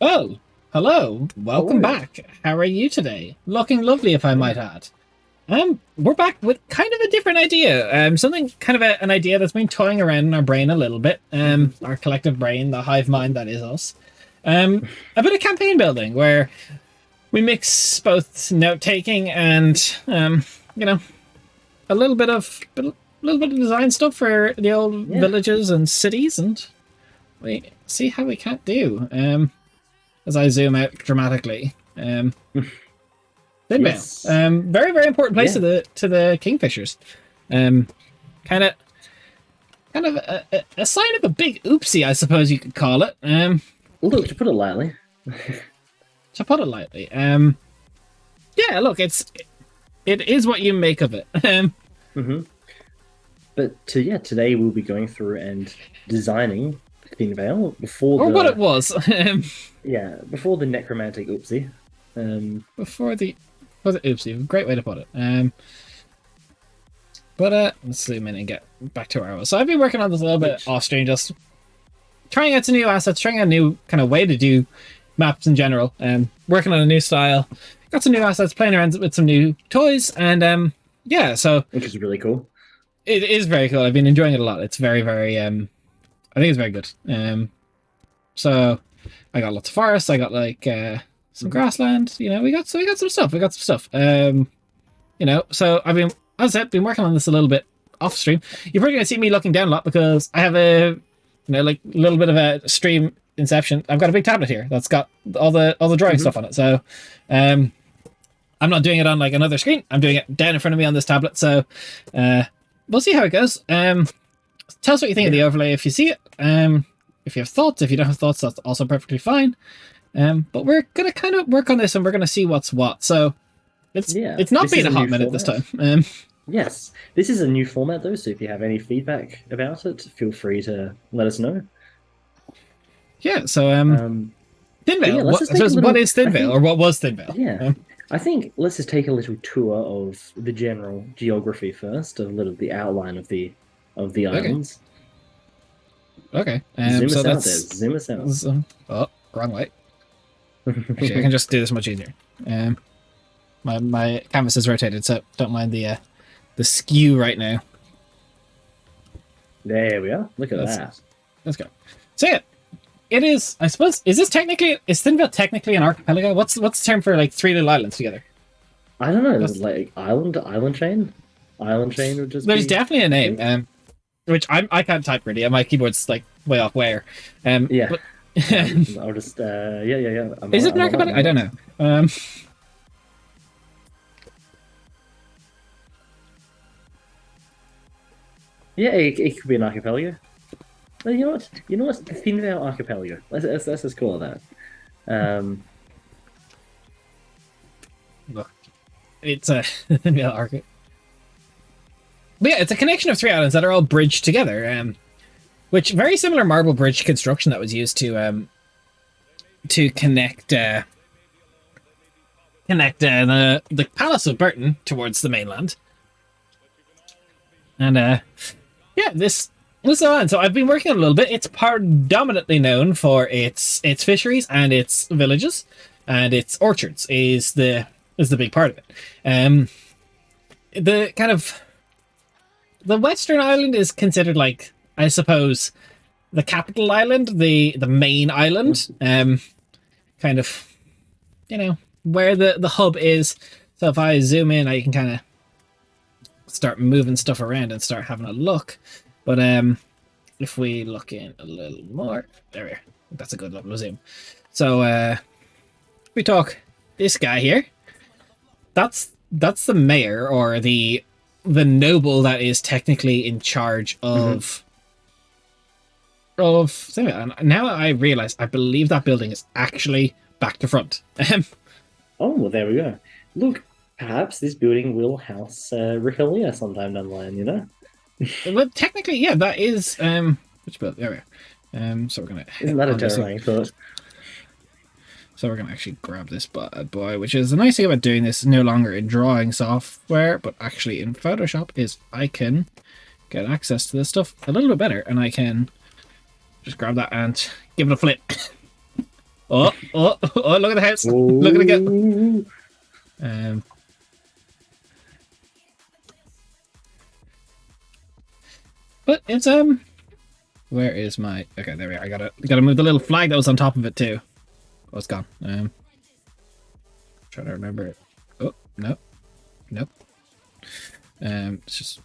Oh, hello. Welcome Hello. back. How are you today? Looking lovely, if I Yeah. might add. We're back with kind of a different idea. Something kind of an idea that's been toying around in our brain a little bit. hmm Our collective brain, the hive mind that is us. A bit of campaign building where we mix both note taking and you know, a little bit of design stuff for the old Yeah. villages and cities, and we see how we can't do. As I zoom out dramatically. Thinvale, Yes. very very important place Yeah. to the Kingfishers. Um, kind of a sign of a big oopsie, I suppose you could call it. Look, to put it lightly. To put it lightly. Yeah, look, it is what you make of it. hmm Today we'll be going through and designing Thin Veil before Or what it the was. before the necromantic oopsie. Um, Before the oopsie, great way to put it. But let's zoom in and get back to our. So I've been working on this a little bit which off stream, just trying out some new assets, trying out a new kind of way to do maps in general. Working on a new style. Got some new assets, playing around with some new toys, and yeah, so which is really cool. it is very cool. I've been enjoying it a lot. It's very, very I think it's very good. So I got lots of forests. I got like some Mhm. grassland. You know, we got some stuff. We got some stuff. You know, so I've been, as I said, been working on this a little bit off stream. You're probably gonna see me looking down a lot because I have a, you know, like a little bit of a stream inception. I've got a big tablet here that's got all the drawing Mhm. stuff on it. So, um, I'm not doing it on like another screen. I'm doing it down in front of me on this tablet. So, uh, we'll see how it goes. Tell us what you think of the Yeah. overlay if you see it. If you have thoughts, if you don't have thoughts, that's also perfectly fine. But we're gonna kind of work on this and we're gonna see what's what. So Yeah. it's not This been is a a hot new minute this format. time. Yes. This is a new format though, so if you have any feedback about it, feel free to let us know. Yeah. So Um, but yeah, Thinvale. let's What just I take a suppose what little is I Thinvale or think what was Thinvale? Yeah, I think let's just take a little tour of the general geography first, a little the outline of the Okay. islands. Okay. Zoom So us out there. that's Zoom us out. oh, wrong way. Actually, I can just do this much easier. Um, my canvas is rotated, so don't mind the skew right now. There we are. Look at Let's that. let's go. So yeah, it is. I suppose is Thinvale technically an archipelago? What's the term for like three little islands together? I don't know, That's, like island chain would just there's be, definitely a I name. think. Which I can't type really, and my keyboard's like way off where. Yeah. But I'll just yeah. I'm is on it. it an I'm on it. I'm archipelago? I on don't it. know. Um, Yeah, it could be an archipelago. Well, you know what? You know what? The Finval archipelago. Let's just call it that. look, it's a Thinvale archipelago. But yeah, it's a connection of three islands that are all bridged together. Which very similar marble bridge construction that was used to connect the Palace of Burton towards the mainland. And yeah, this island. So I've been working on it a little bit. It's predominantly known for its fisheries and its villages, and its orchards is the big part of it. The kind of the Western Island is considered like, I suppose, the capital island, the main island, kind of, you know, where the hub is. So if I zoom in, I can kind of start moving stuff around and start having a look. But if we look in a little more, there we are. That's a good level of zoom. So we talk this guy here. That's the mayor or the noble that is technically in charge mhm. of and now I realize I believe that building is actually back to front. Oh, well, there we go. Look, perhaps this building will house Rickelia sometime down the line, you know? But technically, yeah, that is which building? There we are. So we're gonna Isn't hit that a on this. terrifying thought? So we're gonna actually grab this bad boy, which is the nice thing about doing this no longer in drawing software, but actually in Photoshop is I can get access to this stuff a little bit better, and I can just grab that and give it a flip. Oh, look at the house. Look at it go. Ooh. But it's where is my okay, there we are. I gotta move the little flag that was on top of it too. Oh, it's gone. Trying to remember it. Oh, no. Nope. It's just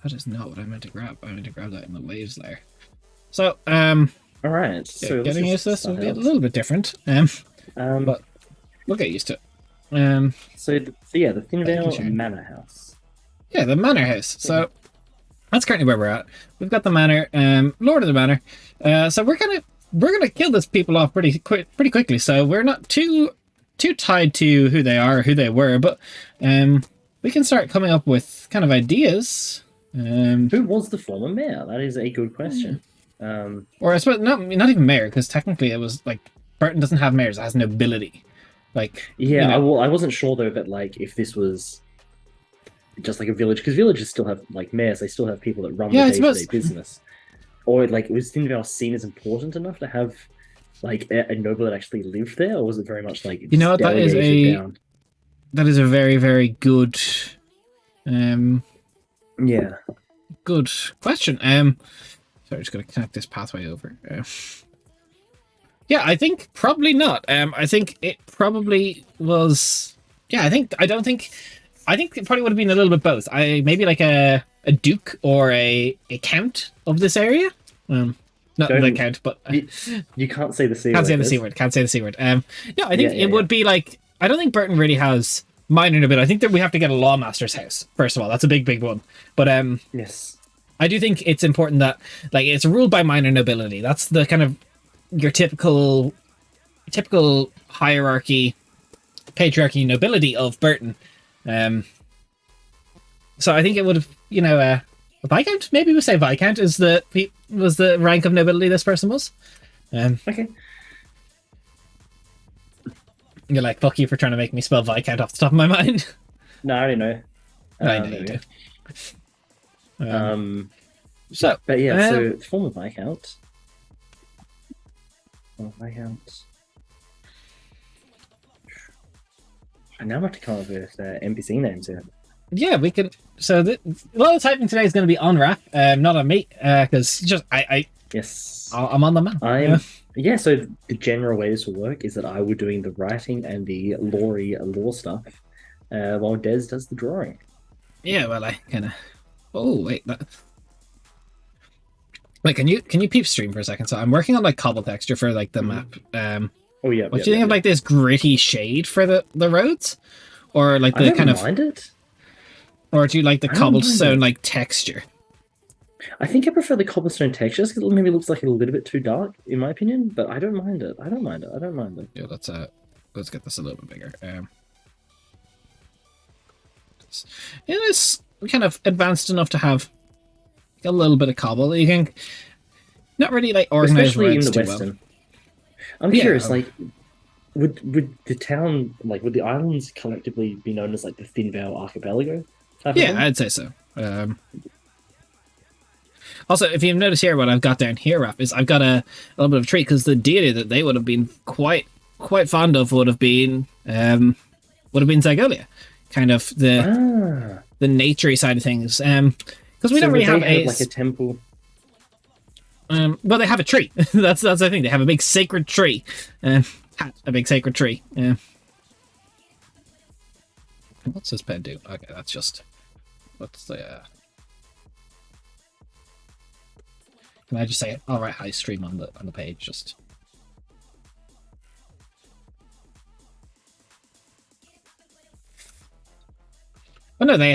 that is not what I meant to grab. I meant to grab that in the waves there. So, All right. So yeah, getting used to this will be a out. little bit different. But we'll get used to it. So yeah, the Finvale sure. Manor House. Yeah, the manor house. So that's currently where we're at. We've got the manor, Lord of the Manor. So we're gonna kill these people off pretty quickly. So we're not too tied to who they are, or who they were, but we can start coming up with kind of ideas. Who was the former mayor? That is a good question. Or I suppose not even mayor, because technically it was like Burton doesn't have mayors; it has nobility. Like yeah, I wasn't sure though that like if this was just like a village, because villages still have like mayors, they still have people that run the day-to-day business. Or like was Finvale seen as important enough to have like a noble that actually lived there, or was it very much like that is a very, very good yeah, good question. Sorry, I'm just gonna connect this pathway over. Yeah, I think probably not. I think it probably was. Yeah, I think it probably would have been a little bit both. Maybe like a duke or a count of this area. Not the count, but you can't say the C word. Can't say the C word. Can't say the C word. No, I think it would be like. I don't think Burton really has minor nobility. I think that we have to get a lawmaster's house first of all. That's a big one. But yes, I do think it's important that like it's ruled by minor nobility. That's the kind of your typical hierarchy, patriarchy, nobility of Burton. So I think it would have, a viscount. Maybe we say viscount was the rank of nobility this person was. okay. You're like, fuck you for trying to make me spell viscount off the top of my mind. No, I already know. I know you do. So, but yeah, so former viscount. Viscount. And now I have to come up with NPC names here. Yeah, we can. So a lot of typing today is going to be on Raph, not on me, because just Yes, I'm on the map. Yeah. So the general way this will work is that I will doing the writing and the law stuff, while Des does the drawing. Yeah, well, I kind of. Oh wait, wait, can you peep stream for a second? So I'm working on like cobble texture for like the map. Oh yeah. What do you think of like this gritty shade for the roads, or like the I don't kind of mind it. Or do you like the cobblestone like texture? I think I prefer the cobblestone texture because it maybe looks like a little bit too dark, in my opinion. But I don't mind it. I don't mind it. Yeah, let's get this a little bit bigger. It is kind of advanced enough to have a little bit of cobble. You can not really like organize, especially in the too western. Well. I'm curious, like, would the town, like, would the islands collectively be known as like the Finvale Archipelago? Yeah, I'd say so. Also, if you notice here, what I've got down here, Raph, is I've got a little bit of a tree because the deity that they would have been quite fond of would have been Zygolia, kind of the naturey side of things. Because we don't really have like a temple. Well, they have a tree. that's the thing. They have a big sacred tree. A big sacred tree. What's this pen do? Okay, that's just. What's the? Can I just say, all right, high stream on the page? Just. Oh no, they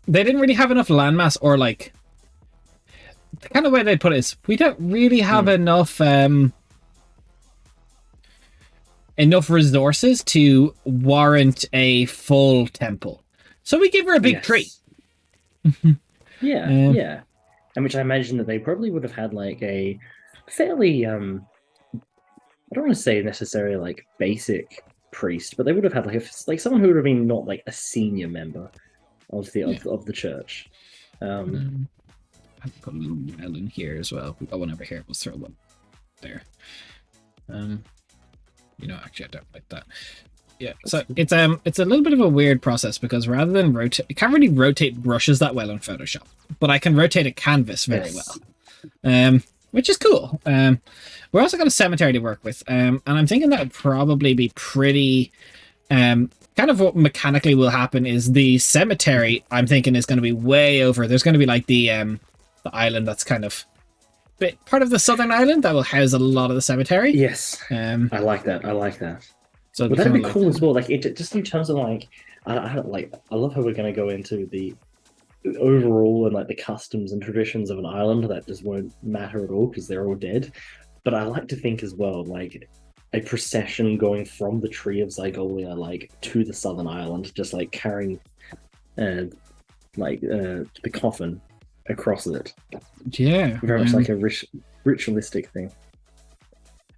didn't really have enough landmass, or like. The kind of way they put it is, we don't really have enough resources to warrant a full temple, so we give her a big tree. Yeah, and which I imagine that they probably would have had like a fairly I don't want to say necessarily like basic priest, but they would have had like someone who would have been not like a senior member of the of the church. I'll put a little well in here as well. We got one over here. We'll throw one there. Actually, I don't like that. Yeah, so it's a little bit of a weird process because rather than rotate, you can't really rotate brushes that well in Photoshop, but I can rotate a canvas very well, which is cool. We're also got a cemetery to work with, and I'm thinking that would probably be pretty. Kind of what mechanically will happen is the cemetery, I'm thinking, is going to be way over. There's going to be like the island that's kind of part of the southern island that will house a lot of the cemetery. Yes, I like that. I like that. So that'd be cool as well. Like it just in terms of like, I love how we're going to go into the overall and like the customs and traditions of an island that just won't matter at all because they're all dead. But I like to think as well, like a procession going from the tree of Zygolia like to the southern island, just like carrying the coffin across it. Yeah, very much like a ritualistic thing.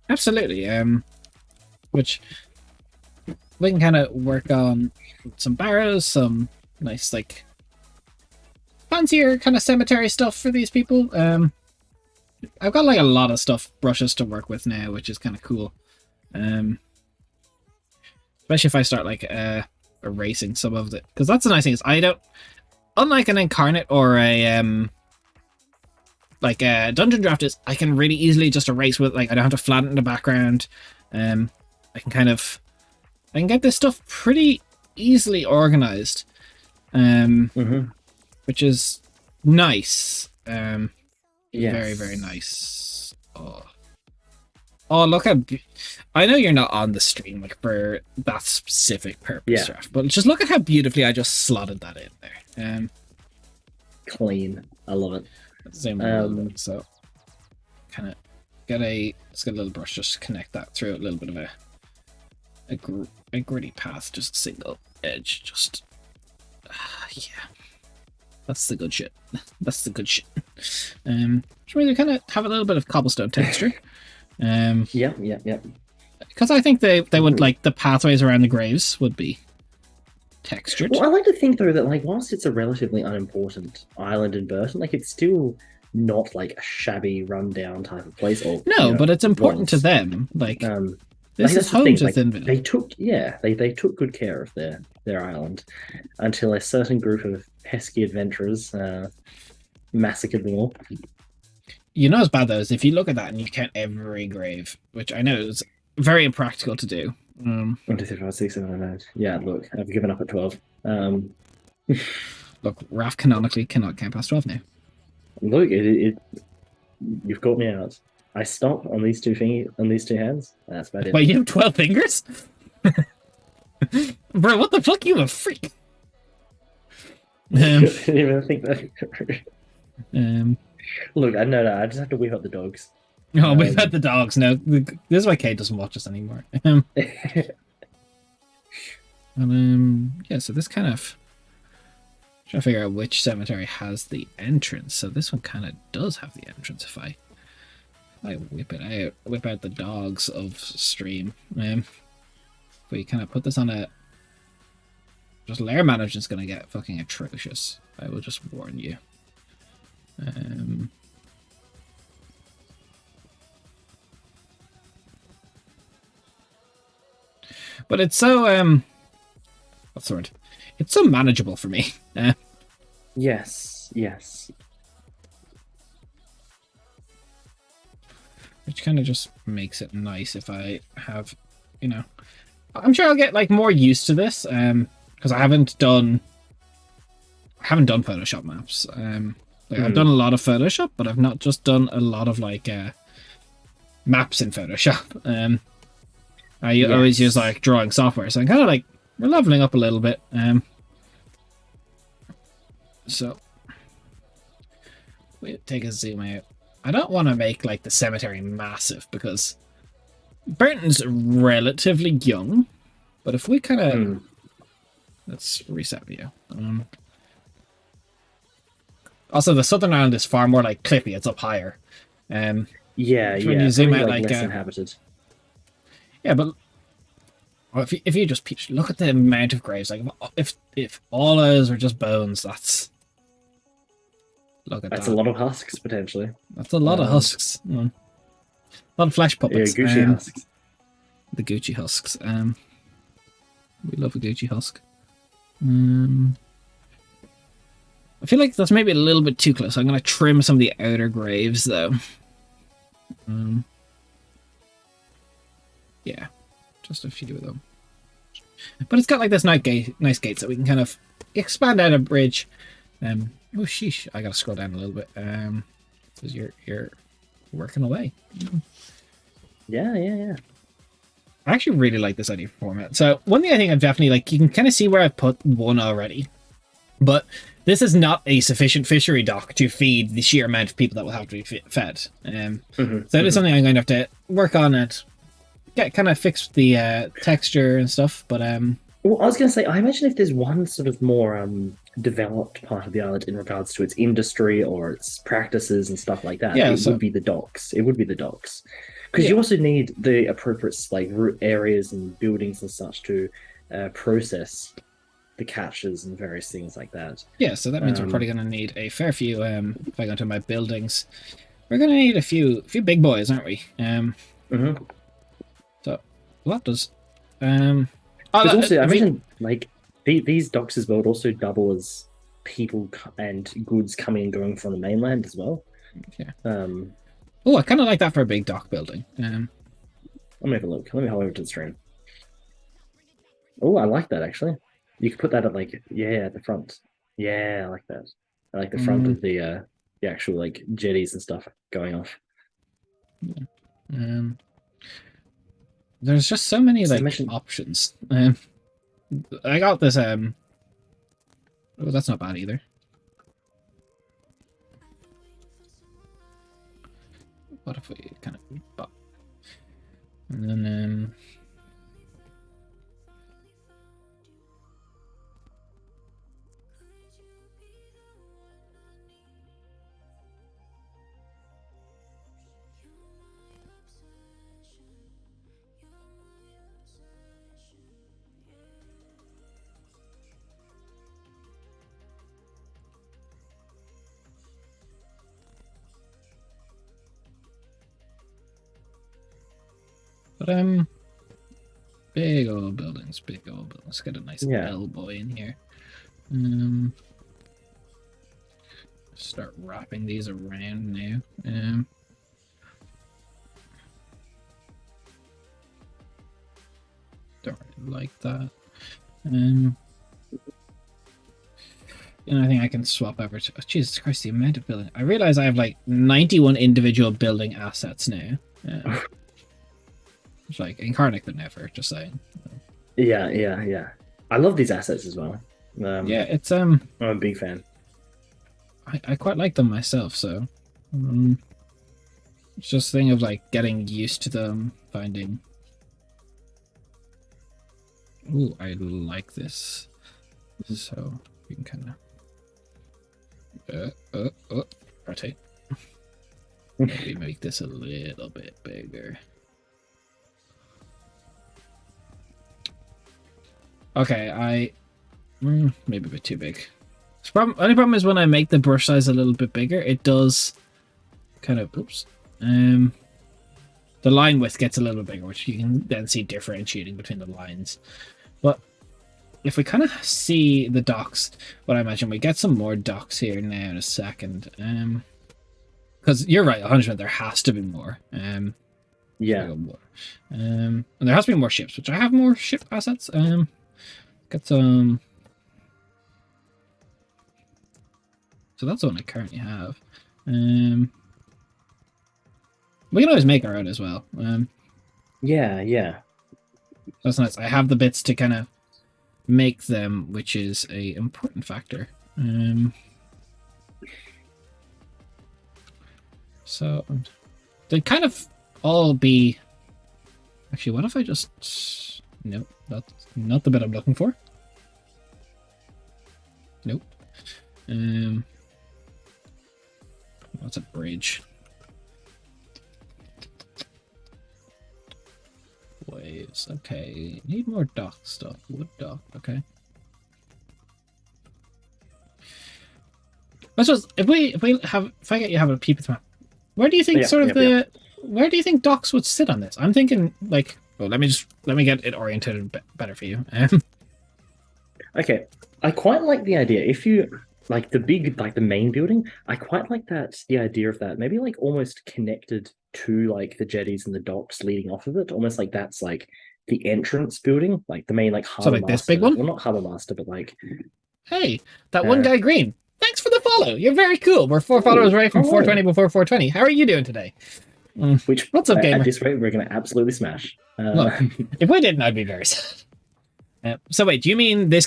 Absolutely. Which we can kind of work on some barrows, some nice like fancier kind of cemetery stuff for these people. I've got like a lot of brushes to work with now, which is kind of cool. Especially if I start like erasing some of it, because that's the nice thing is I don't, unlike an Incarnate or a Dungeon Drafters, I can really easily just erase with, like, I don't have to flatten the background. I can get this stuff pretty easily organized, which is nice. Yes. Very, very nice. Oh, look at... I know you're not on the stream like for that specific purpose, Draft, but just look at how beautifully I just slotted that in there. Clean. I love it. Zoom in a little bit, so kind of let's get a little brush, just connect that through a little bit of a gritty path, just a single edge, just yeah. That's the good shit. That's the good shit. Which means we kind of have a little bit of cobblestone texture. Yeah. Because I think they would like the pathways around the graves would be textured. Well, I like to think though that like whilst it's a relatively unimportant island in Burton, like it's still not like a shabby, rundown type of place. Or but it's important to them. Like this is home to Thinville. They took good care of their island until a certain group of pesky adventurers massacred them all. You know what's bad though is if you look at that and you count every grave, which I know is very impractical to do. 1, 2, 3, 4, 5, 6, 7, 8. Yeah, look, I've given up at 12. Look, Raph canonically cannot count past 12 now. Look, you've got me out. I stop on these two hands. That's about it. Wait, you have 12 fingers? Bro, what the fuck? You a freak. I didn't even think that. Look, I know that. I just have to whip up the dogs. Oh, we've had the dogs. No, this is why Kate doesn't watch us anymore. Yeah, so this kind of trying to figure out which cemetery has the entrance. So this one kind of does have the entrance. If I whip out the dogs of stream. We kind of put this on a just layer management's gonna get fucking atrocious. I will just warn you. But it's so what's the word? It's so manageable for me. Yes. Which kind of just makes it nice if I have, I'm sure I'll get like more used to this, because I haven't done Photoshop maps. I've done a lot of Photoshop, but I've not just done a lot of like maps in Photoshop. I always use like drawing software, so I'm kind of like we're leveling up a little bit. So we take a zoom out. I don't want to make like the cemetery massive because Burton's relatively young, but if we kind of let's reset view. Also, the Southern Island is far more like clippy; it's up higher. When you zoom out, like less inhabited. Yeah, but if you just look at the amount of graves, like if all ours were just bones, that's Look at That's that. a lot of husks, potentially. That's a lot of husks. A lot of flesh puppets. Yeah, Gucci husks. The Gucci husks. We love a Gucci husk. I feel like that's maybe a little bit too close. I'm going to trim some of the outer graves, though. Yeah, just a few of them. But it's got like this nice gates that we can kind of expand out a bridge. Oh, sheesh. I got to scroll down a little bit. Because you're working away. Yeah. I actually really like this idea for format. So one thing I think I've definitely like, you can kind of see where I've put one already. But this is not a sufficient fishery dock to feed the sheer amount of people that will have to be fed. So it is something I'm going to have to work on and get kind of fix the texture and stuff. But well, I was going to say, I imagine if there's one sort of more developed part of the island in regards to its industry or its practices and stuff like that, it would be the docks. It would be the docks. Because you also need the appropriate like root areas and buildings and such to process the catches and various things like that. Yeah, so that means we're probably going to need a fair few. If I go to my buildings, we're going to need a few big boys, aren't we? So what does also, I imagine like these docks as well would also double as people and goods coming and going from the mainland as well. Yeah. Oh, I kind of like that for a big dock building. Let me have a look. Let me hold over to the stream. Oh, I like that actually. You could put that at like at the front. Yeah, I like that. I like the front of the actual like jetties and stuff going off. Yeah. There's just so many like options. I got this. Oh, that's not bad either. What if we kind of, and then big old buildings, Let's get a nice bellboy in here. Start wrapping these around now. Don't really like that. I think I can swap over to. Oh, Jesus Christ, the amount of building. I realize I have like 91 individual building assets now. It's like Incarnate could never, just saying. Yeah. I love these assets as well. Yeah, it's I'm a big fan. I quite like them myself, so it's just a thing of like getting used to them, finding. Ooh, I like this. So we can kind of rotate. Maybe make this a little bit bigger. Okay, maybe a bit too big. Only problem is when I make the brush size a little bit bigger, it does kind of the line width gets a little bigger, which you can then see differentiating between the lines. But if we kind of see the docks, what I imagine we get some more docks here now in a second. Because you're right, 100%, there has to be more. Yeah. And there has to be more ships, which I have more ship assets. Get some. So that's the one I currently have. We can always make our own as well. Yeah. That's nice. I have the bits to kind of make them, which is a important factor. So they kind of all be. Actually, what if I just? Nope, that's not the bit I'm looking for. Nope. What's a bridge? Waves. Okay. Need more dock stuff. Wood dock. Okay. I suppose if I get you have a peep at the map, where do you think where do you think docks would sit on this? I'm thinking like, well, let me get it oriented better for you. Okay, I quite like the idea. If you like the main building, I quite like the idea of that. Maybe like almost connected to like the jetties and the docks leading off of it. Almost like that's like the entrance building, like the main like harbor so like master. This big one? Well, not harbor master, but like. Hey, that one guy green. Thanks for the follow. You're very cool. We're 4 followers away from 420 before 420. How are you doing today? What's up, gamer? At this rate, we're going to absolutely smash. Look, if we didn't, I'd be very sad. So wait, do you mean this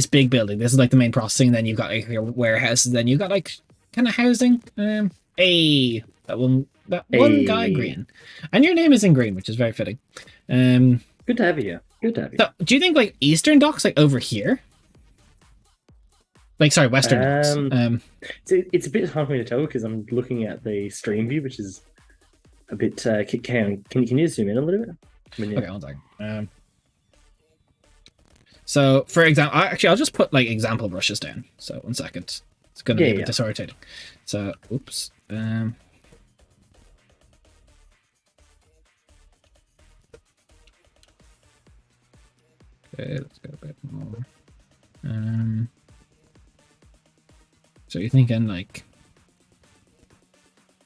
big building? This is like the main processing, then you've got like your warehouses, then you've got like kind of housing. That one guy green. And your name is in green, which is very fitting. Good to have you here. Good to have you. So do you think like Eastern Docks like over here? Like, sorry, Western Docks. It's a bit hard for me to tell because I'm looking at the stream view, which is a bit. Can you zoom in a little bit? Okay, one second. So, for example, I'll just put like example brushes down. So, 1 second. It's going to be a bit disorientating. So, oops. Okay, let's go a bit more. So you're thinking like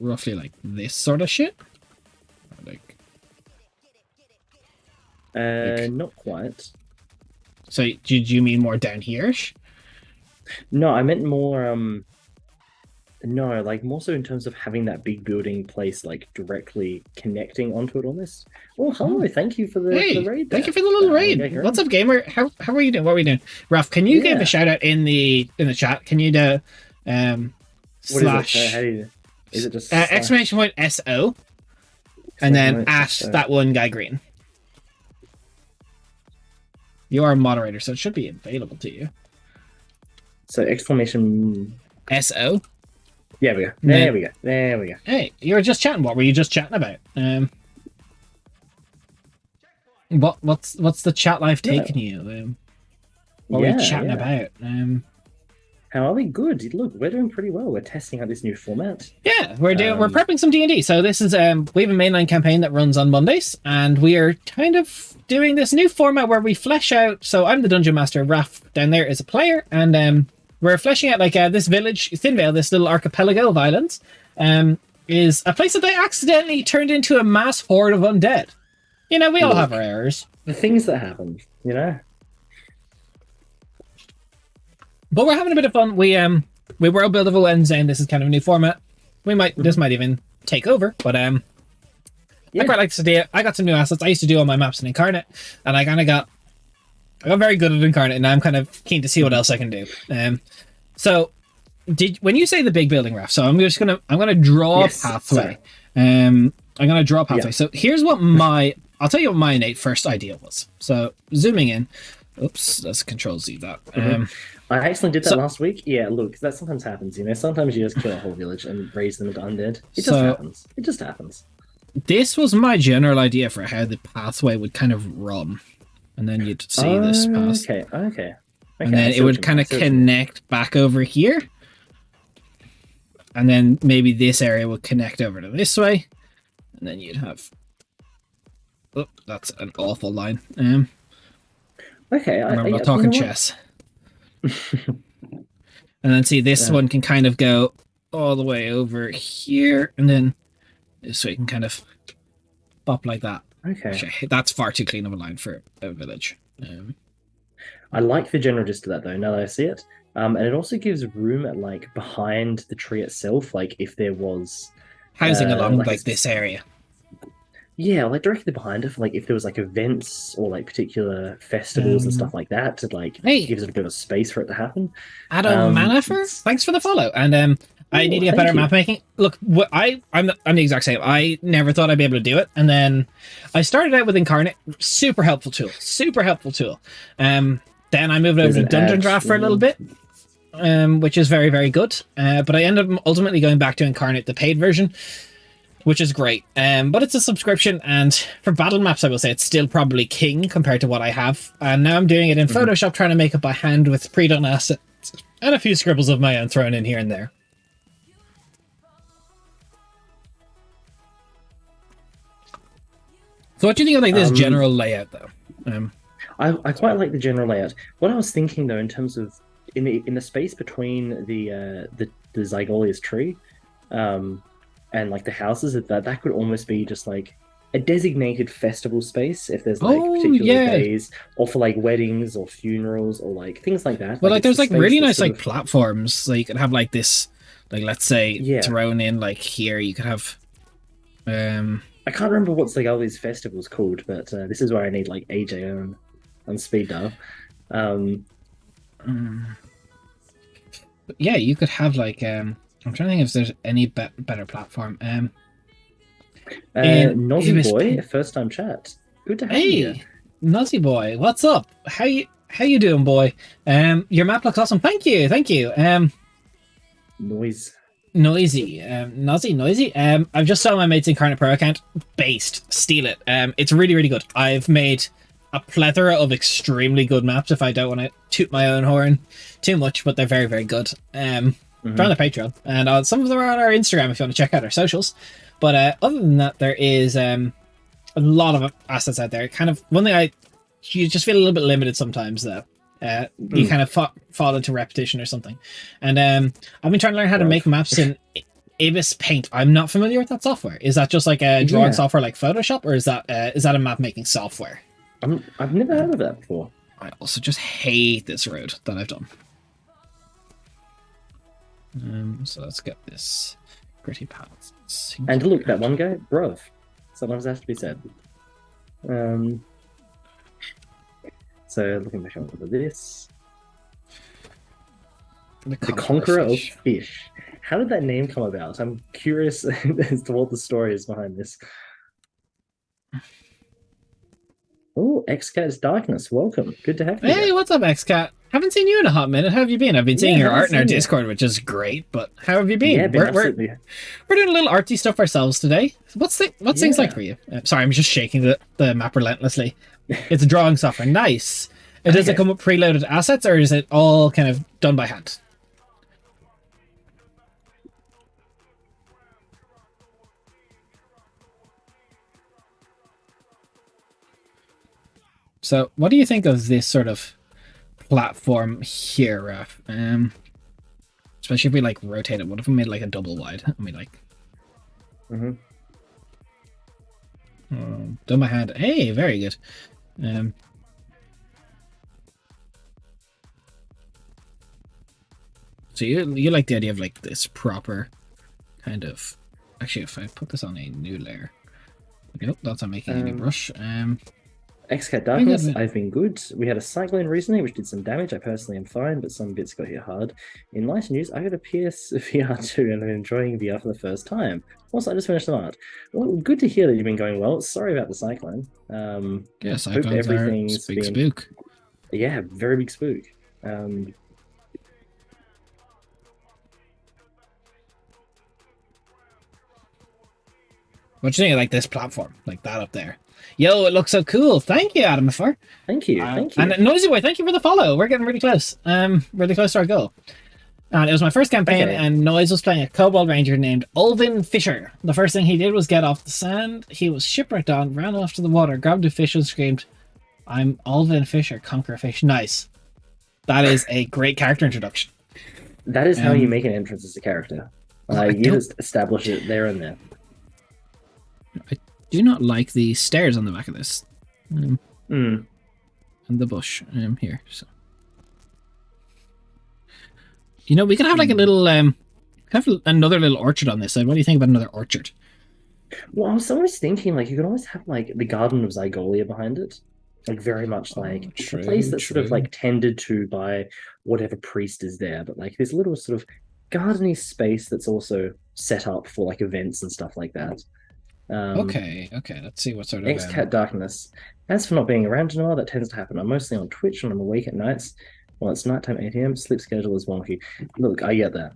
roughly like this sort of shit? Or like not quite. So did you mean more down here-ish? No, I meant more no, like more so in terms of having that big building place like directly connecting onto it almost. Oh, hello, thank you for the raid. Thank you for the little raid. Okay, what's up, gamer? How are you doing? What are we doing? Ralph, can you give a shout out in the chat? Can you do slash what is it? How do you, is it just exclamation point SO and then at that one guy green? You are a moderator, so it should be available to you. So exclamation SO. There we go. There we go. Hey, you were just chatting. What were you just chatting about? What's the chat life taking you? What were you chatting about? How are we? Good. Look, we're doing pretty well. We're testing out this new format. Yeah, we're prepping some D&D. So this is we have a mainline campaign that runs on Mondays, and we are kind of doing this new format where we flesh out. So I'm the dungeon master. Raph down there is a player, and we're fleshing out like this village, Thinvale, this little archipelago of islands, is a place that they accidentally turned into a mass horde of undead. You know, we all have our errors. The things that happen, you know. But we're having a bit of fun. We world build of a Wednesday, and this is kind of a new format. This might even take over, but I quite like this idea. I got some new assets. I used to do all my maps in Incarnate, and I got very good at Incarnate, and now I'm kind of keen to see what else I can do. So when you say the big building, Raf, so I'm gonna draw a pathway. I'm gonna draw a pathway. So here's what I'll tell you what my innate first idea was. So zooming in. Oops, let's Control Z that. I actually did that last week. Yeah, look, that sometimes happens, you know. Sometimes you just kill a whole village and raise them into undead. It just happens. This was my general idea for how the pathway would kind of run. And then you'd see this path. Okay. And then it would kind of connect back over here. And then maybe this area would connect over to this way. And then you'd have... Oh, that's an awful line. Okay, I'm not talking chess. And then see this one can kind of go all the way over here, and then this way can kind of pop like that. Okay, that's far too clean of a line for a village. I like the general gist of that though. Now that I see it, and it also gives room at like behind the tree itself, like if there was housing along like this area. Yeah, like directly behind it, for, like if there was like events or like particular festivals and stuff like that, to like gives it a bit of space for it to happen. Adam Manafer, thanks for the follow. And I need to get better at map making. Look, I'm the exact same. I never thought I'd be able to do it, and then I started out with Incarnate, super helpful tool. Then I moved over to Dungeon Draft for a little bit, which is very, very good. But I ended up ultimately going back to Incarnate, the paid version, which is great. But it's a subscription, and for battle maps, I will say it's still probably king compared to what I have. And now I'm doing it in Photoshop, trying to make it by hand with pre-done assets and a few scribbles of my own thrown in here and there. So what do you think of like this general layout though? I quite like the general layout. What I was thinking though, in terms of in the space between the Zygolia's tree, and like the houses, that could almost be just like a designated festival space if there's like particular days, or for like weddings or funerals or like things like that. Well, like there's like really nice like platforms. So you could have like this, like let's say thrown in like here. You could have. I can't remember what Zygolia's festival's called, but this is where I need like AJ on speed dial. But yeah, you could have like I'm trying to think if there's any better platform. Nozzy Boy, first time chat. Good to have you. Nozzy Boy, what's up? How you doing, boy? Your map looks awesome. Thank you. Noisy. Nozzy, noisy. I've just saw my mate's Incarnate Pro account. Based. Steal it. It's really, really good. I've made a plethora of extremely good maps if I don't want to toot my own horn too much, but they're very, very good. They're on the Patreon, and some of them are on our Instagram if you want to check out our socials. But other than that, there is a lot of assets out there. Kind of one thing you just feel a little bit limited sometimes though. You kind of fall into repetition or something. And I've been trying to learn how to make maps in Ibis Paint. I'm not familiar with that software. Is that just like a drawing software like Photoshop, or is that a map making software? I've never heard of that before. I also just hate this road that I've done. So let's get this gritty path. And look, that one guy, bruv. Sometimes has to be said. So looking back over this. The Conqueror of Fish. How did that name come about? I'm curious as to what the story is behind this. Oh, XCat's Darkness, welcome. Good to have you. Hey, what's up, XCat? Haven't seen you in a hot minute. How have you been? I've been seeing your art in our Discord, which is great, but how have you been? Yeah, we're doing a little artsy stuff ourselves today. What's things like for you? Sorry, I'm just shaking the map relentlessly. It's a drawing software. Nice. Does it come with preloaded assets, or is it all kind of done by hand? So, what do you think of this sort of platform here, Raf? Especially if we like rotate it. What if we made like a double wide? And we like. Done by hand. Hey, very good. So you like the idea of like this proper kind of. Actually, if I put this on a new layer. Nope, that's not making any brush. XCat Darkness, I've been good. We had a cyclone recently, which did some damage. I personally am fine, but some bits got hit hard. In lighter news, I got a PSVR 2 and I'm enjoying VR for the first time. Also, I just finished some art. Well, good to hear that you've been going well. Sorry about the cyclone. Yeah, cyclones are big spook. Yeah, very big spook. What do you think of like this platform, like that up there? Yo, it looks so cool. Thank you, Adam Afar. Thank you. And Noisy Boy, thank you for the follow. We're getting really close. Really close to our goal. And it was my first campaign, and Noise was playing a Kobold Ranger named Ulvin Fisher. The first thing he did was get off the sand. He was shipwrecked on, ran off to the water, grabbed a fish and screamed, "I'm Ulvin Fisher, conquer a fish." Nice. That is a great character introduction. That is how you make an entrance as a character. You just establish it there and there. I do not like the stairs on the back of this. And the bush here. So, you know, we could have like a little, have another little orchard on this side. What do you think about another orchard? Well, I was always thinking like you could always have like the Garden of Zygolia behind it, like very much like a place that's sort of like tended to by whatever priest is there, but like this little sort of gardeny space that's also set up for like events and stuff like that. Okay. Let's see what sort of XCat Darkness. As for not being around in a while, that tends to happen. I'm mostly on Twitch when I'm awake at nights. Well, it's nighttime 8 AM. Sleep schedule is wonky. Look, I get that.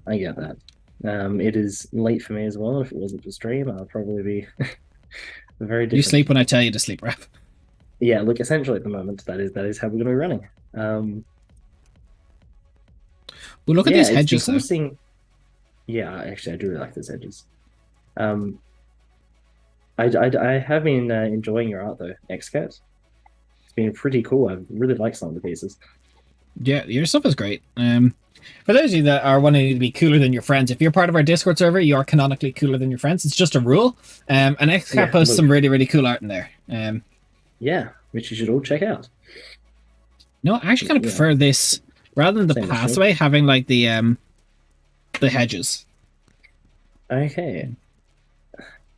It is late for me as well. If it wasn't for stream, I'll probably be very different. You sleep when I tell you to sleep, Rap. Yeah, look, essentially at the moment, that is how we're going to be running. Well, look at these hedges. Yeah, actually, I do really like those hedges. I have been enjoying your art though, XCat. It's been pretty cool. I really like some of the pieces. Yeah, your stuff is great. For those of you that are wanting to be cooler than your friends, if you're part of our Discord server, you are canonically cooler than your friends. It's just a rule. And XCat posts some really, really cool art in there. Yeah, which you should all check out. No, I actually kind of prefer this rather than the pathway having like the hedges. Okay.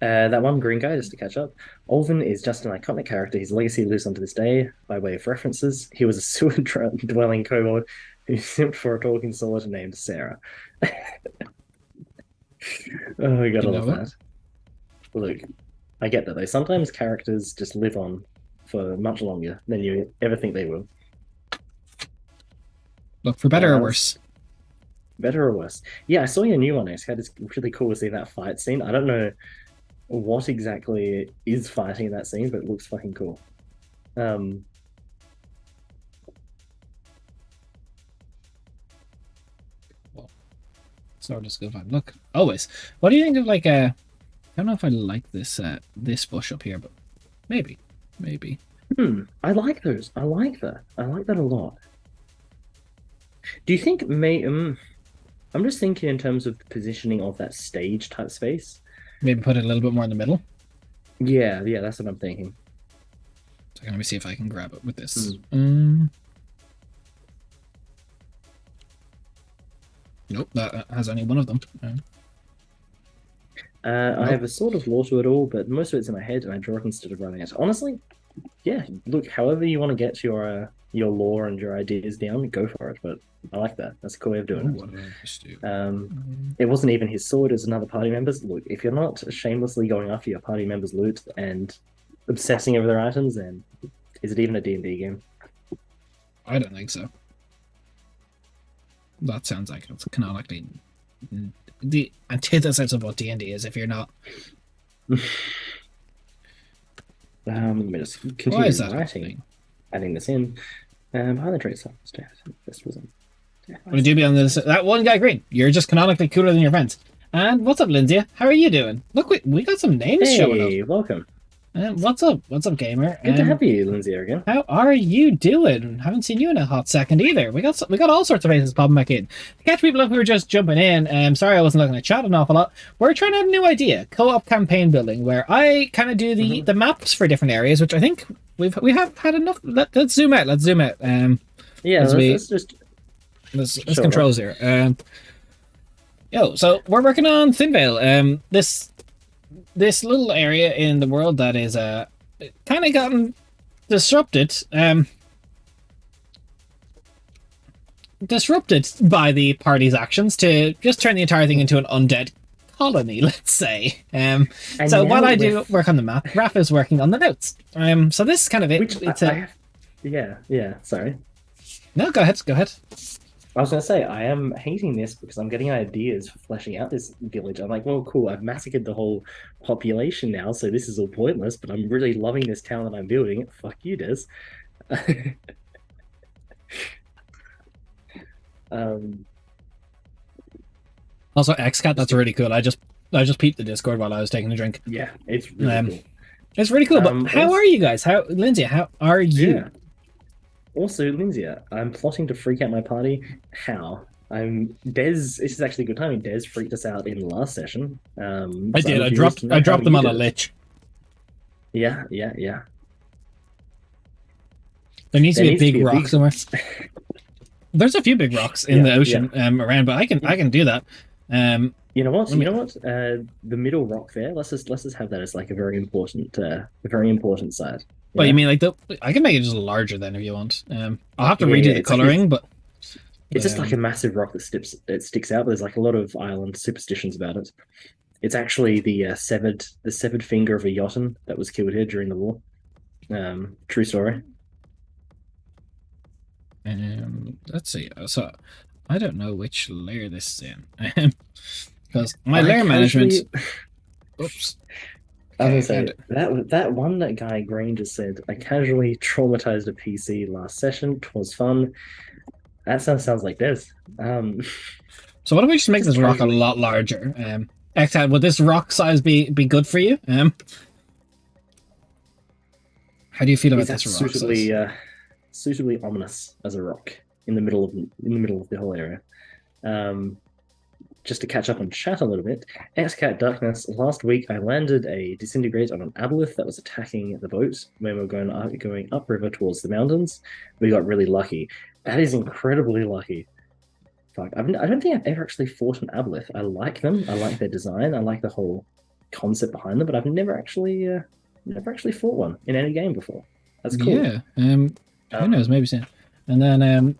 That one green guy, just to catch up. Olvin is just an iconic character. His legacy lives on to this day. By way of references, he was a sewer-dwelling kobold who simped for a talking sword named Sarah. Oh, I gotta love that. Look, I get that though. Sometimes characters just live on for much longer than you ever think they will. Look, for better or worse. Better or worse. Yeah, I saw your new one, X-Cat. It's really cool to see that fight scene. I don't know what exactly is fighting in that scene, but it looks fucking cool. So just go find. Look, always. What do you think of like a? I don't know if I like this this bush up here, but maybe. I like those. I like that. I like that a lot. Do you think I'm just thinking in terms of the positioning of that stage type space. Maybe put it a little bit more in the middle. Yeah, that's what I'm thinking. So let me see if I can grab it with this. Nope, that has only one of them. I have a sort of lore to it all, but most of it's in my head, and I draw it instead of writing it. Honestly, yeah. Look, however you want to get your lore and your ideas down, go for it. But I like that. That's a cool way of doing it. It wasn't even his sword; it was another party member's. Look, if you're not shamelessly going after your party members' loot and obsessing over their items, then is it even a D&D game? I don't think so. That sounds like it's canonically the antithesis of what D&D is. If you're not, let me just continue writing, adding this in. Behind the traits, this was. We do be on this. That one guy, green. You're just canonically cooler than your friends. And what's up, Lindsay? How are you doing? Look, we got some names showing up. Hey, welcome. What's up? What's up, gamer? Good to have you, Lindsay, again. How are you doing? Haven't seen you in a hot second either. We got all sorts of faces popping back in. To catch people up who are just jumping in, sorry I wasn't looking at chat an awful lot. We're trying to have a new idea, co-op campaign building, where I kind of do the maps for different areas, which I think we have had enough. Let's zoom out. Let's controls here. So we're working on Thinvale. This little area in the world that is kind of gotten disrupted by the party's actions to just turn the entire thing into an undead colony, let's say. So while I do work on the map, Raph is working on the notes. So this is kind of it. Sorry. No, go ahead. I was going to say, I am hating this because I'm getting ideas for fleshing out this village. I'm like, well, cool, I've massacred the whole population now, so this is all pointless, but I'm really loving this town that I'm building. Fuck you, Des. Also, XCat, that's really cool. I just peeped the Discord while I was taking a drink. Yeah, it's really cool. It's really cool, but how are you guys? Lindsay, how are you? Yeah. Also, Lindsay, I'm plotting to freak out my party. How? This is actually a good timing. Des freaked us out in the last session. I did. I dropped them on a lich. Yeah. There needs to be a big rock somewhere. There's a few big rocks in the ocean around, but I can do that. You know what? The middle rock there. Let's just have that as like a very important site. Well, you mean like I can make it just larger then if you want. I'll have to redo the coloring, but it's just like a massive rock that sticks out. But there's like a lot of island superstitions about it. It's actually the severed finger of a Jotun that was killed here during the war. True story. Let's see. So I don't know which layer this is in because my layer management. Oops. I was gonna say that one that guy Green just said. I casually traumatized a PC last session. 'Twas fun. That sounds like this. So what if we just make this rock a lot larger? XCat, would this rock size be good for you? How do you feel about Is that this rock? suitably ominous as a rock in the middle of the whole area? Just to catch up on chat a little bit, XCat Darkness, last week I landed a Disintegrate on an Aboleth that was attacking the boat when we were going upriver towards the mountains. We got really lucky. That is incredibly lucky. Fuck, I don't think I've ever actually fought an Aboleth. I like them. I like their design. I like the whole concept behind them, but I've never actually fought one in any game before. That's cool. Yeah. Who knows? Maybe soon. And then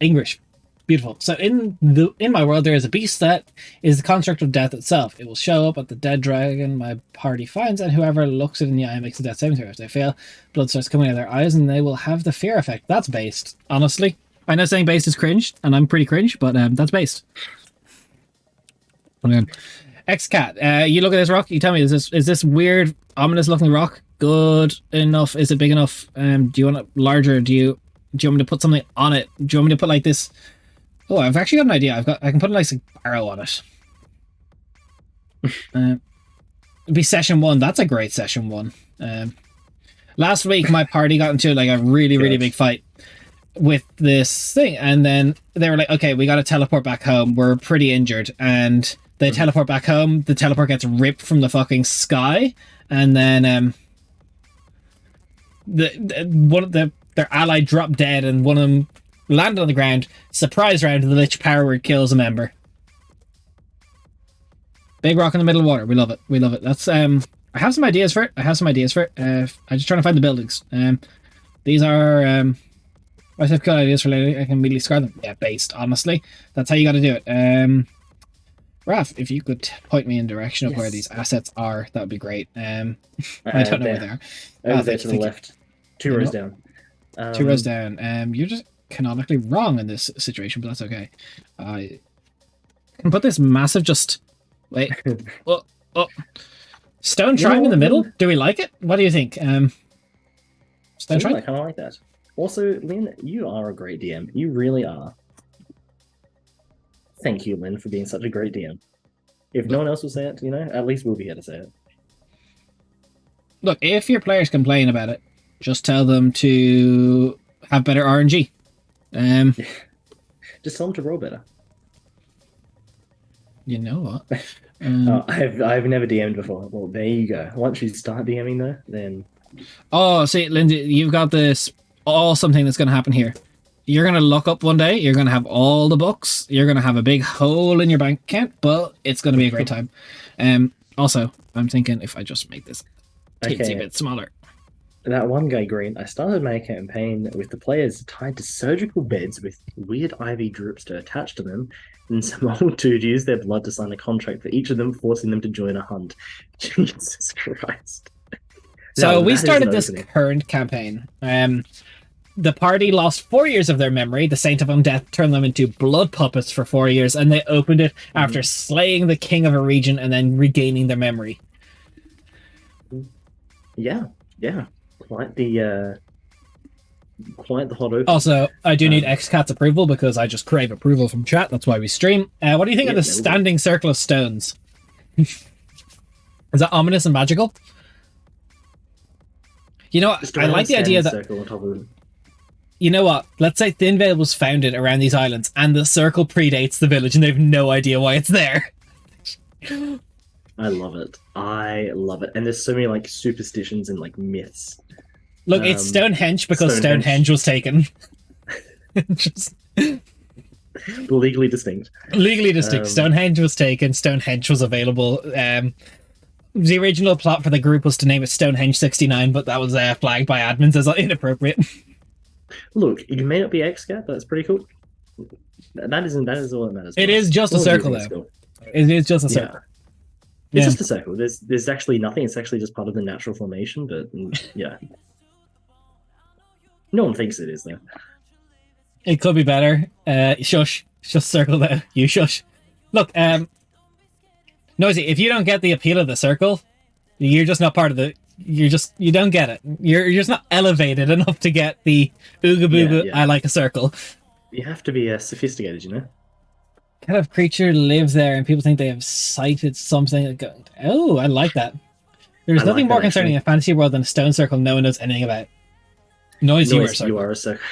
English. Beautiful. So in my world, there is a beast that is the construct of death itself. It will show up at the dead dragon my party finds, and whoever looks it in the eye makes a death saving throw. If they fail, blood starts coming out of their eyes, and they will have the fear effect. That's based, honestly. I know saying based is cringe, and I'm pretty cringe, but that's based. XCat, you look at this rock. You tell me, is this weird, ominous looking rock good enough? Is it big enough? Do you want it larger? Do you want me to put something on it? Do you want me to put like this? Oh, I've actually got an idea. I can put a nice barrow on it. It'd be session 1. That's a great session 1. Last week, my party got into like a really big fight with this thing, and then they were like, "Okay, we got to teleport back home. We're pretty injured." And they teleport back home. The teleport gets ripped from the fucking sky, and then their ally dropped dead, and one of them landed on the ground. Surprise round, the Lich Power Word kills a member. Big rock in the middle of water. We love it. We love it. That's I have some ideas for it. I'm just trying to find the buildings. These are I have good ideas for later. I can immediately scar them. Yeah, based, honestly. That's how you gotta do it. Raph, if you could point me in direction of where these assets are, that would be great. I don't know where they are. Over there to the left. 2 rows down. 2 rows down. You're just canonically wrong in this situation, but that's okay. I can put this massive wait. Stone Shrine in the middle? Do we like it? What do you think? Stone Shrine? I kind of like that. Also, Lynn, you are a great DM. You really are. Thank you, Lynn, for being such a great DM. If no one else will say it, at least we'll be here to say it. Look, if your players complain about it, just tell them to have better RNG. Just tell them to roll better. You know what? I've never DM'd before. Well, there you go. Once you start DMing though, then. Oh, see, Lindsay, you've got this something that's going to happen here. You're going to look up one day. You're going to have all the books. You're going to have a big hole in your bank account, but it's going to be a great time. Also, I'm thinking if I just make this a bit smaller. That one guy, Green, I started my campaign with the players tied to surgical beds with weird ivy drips to attach to them, and some old dude used their blood to sign a contract for each of them, forcing them to join a hunt. Jesus Christ. So we started this current campaign. The party lost 4 years of their memory. The Saint of Undeath turned them into blood puppets for 4 years, and they opened it after slaying the king of a region and then regaining their memory. Yeah. Quite the hot open. Also, I do need XCat's approval because I just crave approval from chat. That's why we stream. What do you think of the standing circle of stones? Is that ominous and magical? You know what? I like the idea that... You know what? Let's say Thinvale was founded around these islands and the circle predates the village and they have no idea why it's there. I love it. And there's so many superstitions and myths. Look, it's Stonehenge because Stonehenge was taken. Just... Legally distinct. Stonehenge was taken. Stonehenge was available. The original plot for the group was to name it Stonehenge 69, but that was flagged by admins as inappropriate. Look, you may not be XCat, but that's pretty cool. That is all that matters. It is just a circle, though. It is just a circle. It's just a circle. There's actually nothing. It's actually just part of the natural formation, but yeah. No one thinks it is, though. It could be better. Shush. Just circle there. You shush. Look, Noisy, if you don't get the appeal of the circle, you're just not part of the... You don't get it. You're just not elevated enough to get the ooga booga, I like a circle. You have to be sophisticated, you know? What kind of creature lives there and people think they have sighted something? Oh, I like that. There's I nothing like more that, concerning actually. a fantasy world than a stone circle no one knows anything about. Noise, you are a circle. You are a circle.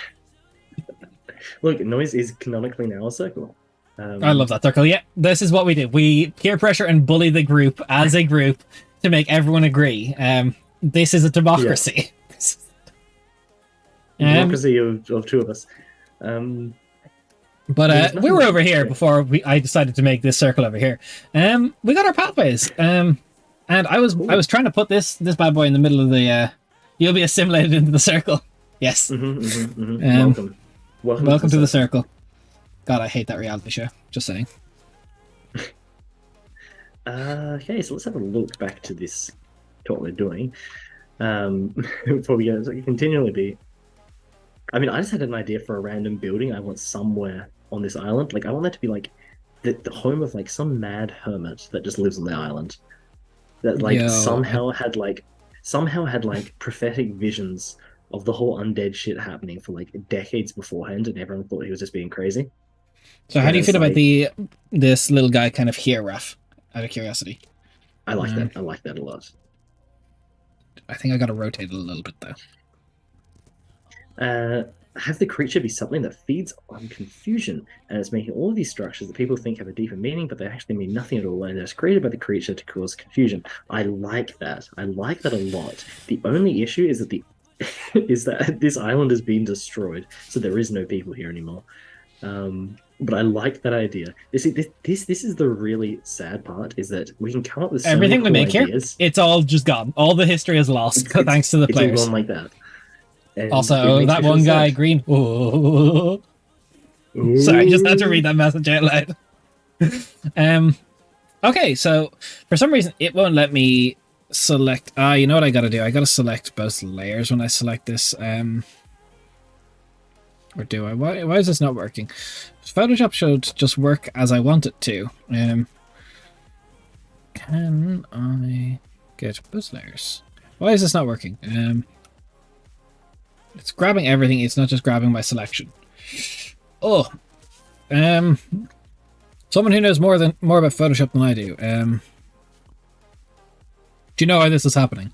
Look, noise is canonically now a circle. I love that circle. Yeah, this is what we do. We peer pressure and bully the group as a group to make everyone agree. This is a democracy. Democracy of two of us. But we were over here before I decided to make this circle over here. We got our pathways. And I was trying to put this bad boy in the middle of the. You'll be assimilated into the circle. Yes. Welcome to the circle. God, I hate that reality show. Just saying. Okay, so let's have a look back to this. To what we're doing. Before we go, so it can continually be. I mean, I just had an idea for a random building I want somewhere on this island. Like, I want that to be like the home of like some mad hermit that just lives on the island. That like somehow had prophetic visions of the whole undead shit happening for like decades beforehand, and everyone thought he was just being crazy. So how do you feel about this little guy kind of here, Raf? Out of curiosity. I like that. I like that a lot. I think I got to rotate it a little bit though. Have the creature be something that feeds on confusion, and it's making all of these structures that people think have a deeper meaning, but they actually mean nothing at all, and it's created by the creature to cause confusion. I like that. I like that a lot. The only issue is that is that this island has been destroyed, so there is no people here anymore. But I like that idea. This is the really sad part, is that we can come up with so everything many cool we make ideas. Here. It's all just gone. All the history is lost thanks to the players. It's all gone like that. And also, that one guy, Green. Ooh. Sorry, I just had to read that message out loud. Okay, so for some reason it won't let me select. You know what I got to do? I got to select both layers when I select this. Or do I? Why is this not working? Photoshop should just work as I want it to. Can I get both layers? Why is this not working? It's grabbing everything. It's not just grabbing my selection. Oh, someone who knows more about Photoshop than I do. Do you know why this is happening?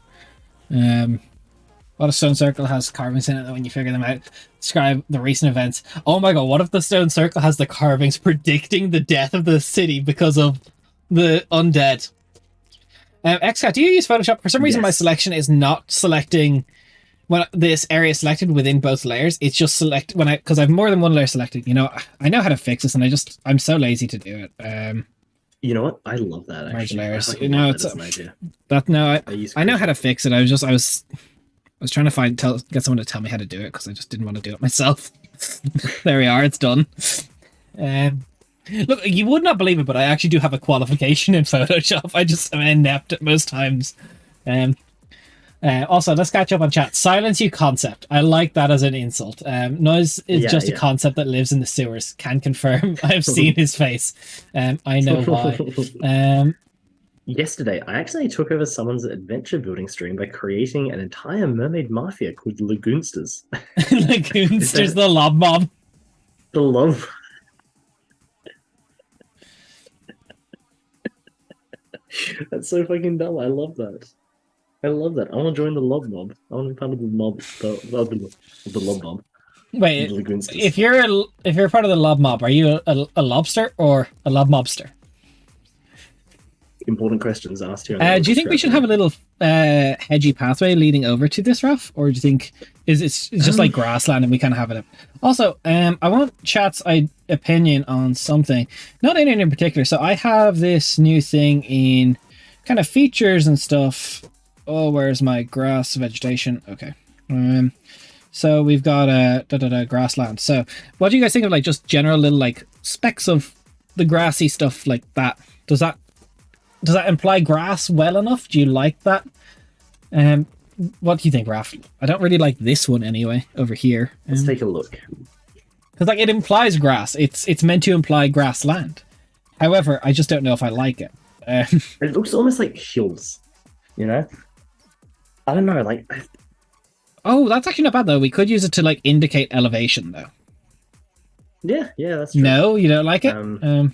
What if stone circle has carvings in it that when you figure them out, describe the recent events? Oh my god, what if the stone circle has the carvings predicting the death of the city because of the undead? XCat, do you use Photoshop? For some reason, my selection is not selecting when this area is selected within both layers. It's just select when because I have more than one layer selected. You know, I know how to fix this, and I'm so lazy to do it. You know what? I love that. Actually, merge layers. You know, it's an idea. I know how to fix it. I was trying to get someone to tell me how to do it because I just didn't want to do it myself. There we are. It's done. Look, you would not believe it, but I actually do have a qualification in Photoshop. I'm inept at most times. Also, let's catch up on chat. Silence you concept. I like that as an insult. Noise is just a concept that lives in the sewers. Can confirm. I've seen his face. I know why. Yesterday, I actually took over someone's adventure building stream by creating an entire mermaid mafia called Lagoonsters. Lagoonsters, the lob mob. The lob. That's so fucking dumb. I love that. I want to join the lob mob. I want to be part of the mob. The lob mob. Wait, if you're part of the lob mob, are you a lobster or a lob mobster? Important questions asked here. Do you think we should have a little hedgy pathway leading over to this, Raf? Or do you think it's just like grassland and we kind of have it? Also, I want chat's opinion on something, not anything in particular. So I have this new thing in kind of features and stuff. Oh, where's my grass vegetation? Okay. So we've got grassland. So what do you guys think of like just general little like specks of the grassy stuff like that? Does that imply grass well enough? Do you like that? What do you think, Raf? I don't really like this one anyway, over here. Let's take a look. Because like it implies grass. It's meant to imply grassland. However, I just don't know if I like it. It looks almost like hills, you know? I don't know, like... Oh, that's actually not bad, though. We could use it to, like, indicate elevation, though. Yeah, that's true. No, you don't like it? Yeah,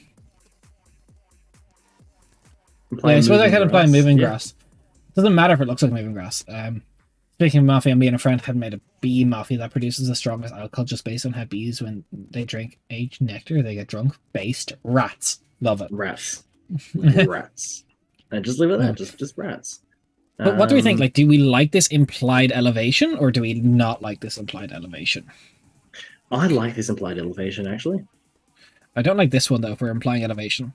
I suppose I can apply moving grass. Doesn't matter if it looks like moving grass. Speaking of Mafia, me and a friend had made a bee Mafia that produces the strongest alcohol just based on how bees, when they drink aged nectar, they get drunk. Based rats. Love it. Rats. Rats. And just leave it there. Just rats. But what do we think? Like, do we like this implied elevation, or do we not like this implied elevation? I like this implied elevation, actually. I don't like this one, though, for implying elevation.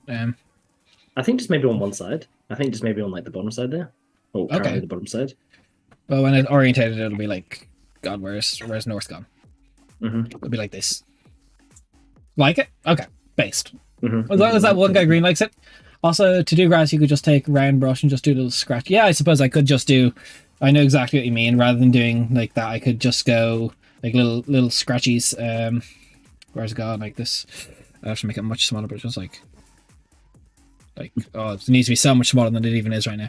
I think just maybe on one side. I think just maybe on, like, the bottom side there. Or currently the bottom side. Well, when it's orientated, it'll be like, God, where's North gone? It'll be like this. Like it? Okay. Based. As long as that one guy green likes it. Also, to do grass, you could just take round brush and just do a little scratch. Yeah, I suppose I could just do... I know exactly what you mean. Rather than doing like that, I could just go like little scratchies. Where's it gone? Like this. I have to make it much smaller, but just like... oh, it needs to be so much smaller than it even is right now.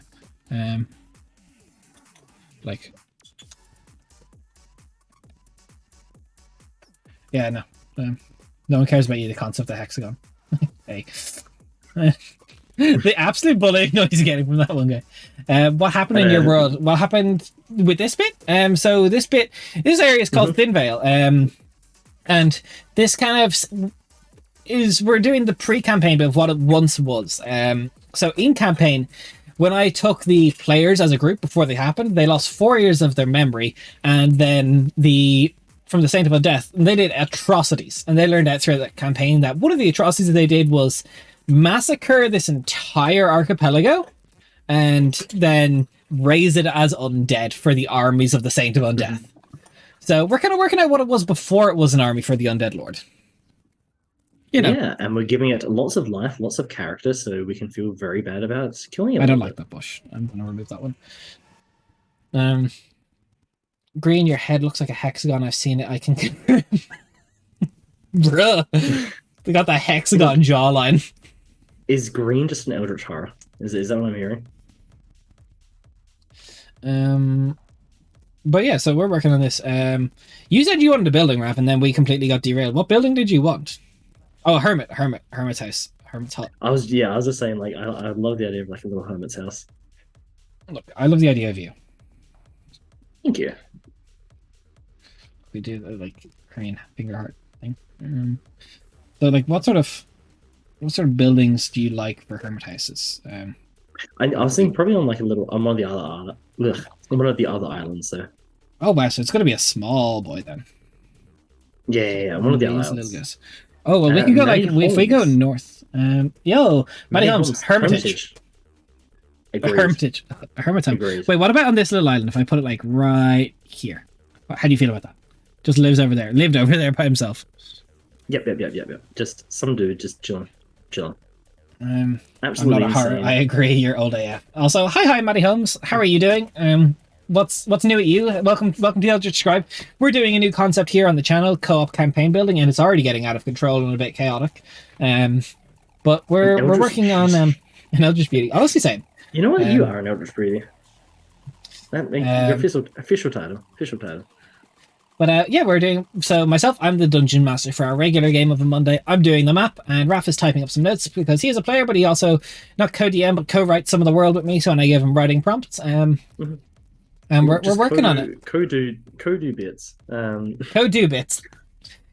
Like... Yeah, no. No one cares about you, the concept of hexagon. Hey. The absolute bullying noise you're getting from that one guy. What happened in your world? What happened with this bit? So this area is called Thin Vale. And this kind of is, we're doing the pre-campaign bit of what it once was. So in campaign, when I took the players as a group before they happened, they lost 4 years of their memory, and then from the Saint of Undeath, they did atrocities, and they learned out throughout that campaign that one of the atrocities that they did was massacre this entire archipelago and then raise it as undead for the armies of the Saint of Undeath. So we're kind of working out what it was before it was an army for the Undead Lord. You know. Yeah, and we're giving it lots of life, lots of character, so we can feel very bad about killing it. I don't like that bush. I'm going to remove that one. Green, your head looks like a hexagon. I've seen it. I can... Bruh. They got that hexagon jawline. Is green just an eldritch horror? Is that what I'm hearing? But yeah, so we're working on this. You said you wanted a building, Raph, and then we completely got derailed. What building did you want? Oh, hermit's house. Hermit's hut. I was just saying, like, I love the idea of like a little hermit's house. Look, I love the idea of you. Thank you. We do the like crane finger heart thing. So like what sort of buildings do you like for hermit houses? I was thinking probably on like on one of the other islands there. Oh wow, so it's gonna be a small boy then. Yeah, one of the other islands. Oh well, we can go like if we go north. Matty Holmes, Hermitage. Agreed. A hermitage. Wait, what about on this little island? If I put it like right here, how do you feel about that? Just lived over there by himself. Yep. Just some dude just chilling. Absolutely. I'm not a insane. I agree. You're old AF. Also, hi, Matty Holmes. How are you doing? What's new at you? Welcome to Eldritch Scribe. We're doing a new concept here on the channel, co-op campaign building, and it's already getting out of control and a bit chaotic. But we're working on an Eldritch Beauty. Honestly, same. You know what? You are an Eldritch Beauty. That makes your official title. But yeah, we're doing... So myself, I'm the Dungeon Master for our regular game of a Monday. I'm doing the map, and Raph is typing up some notes because he is a player, but he also, not co-DM, but co-writes some of the world with me, so I give him writing prompts. And we're working on it. Co-do bits. Co-do bits.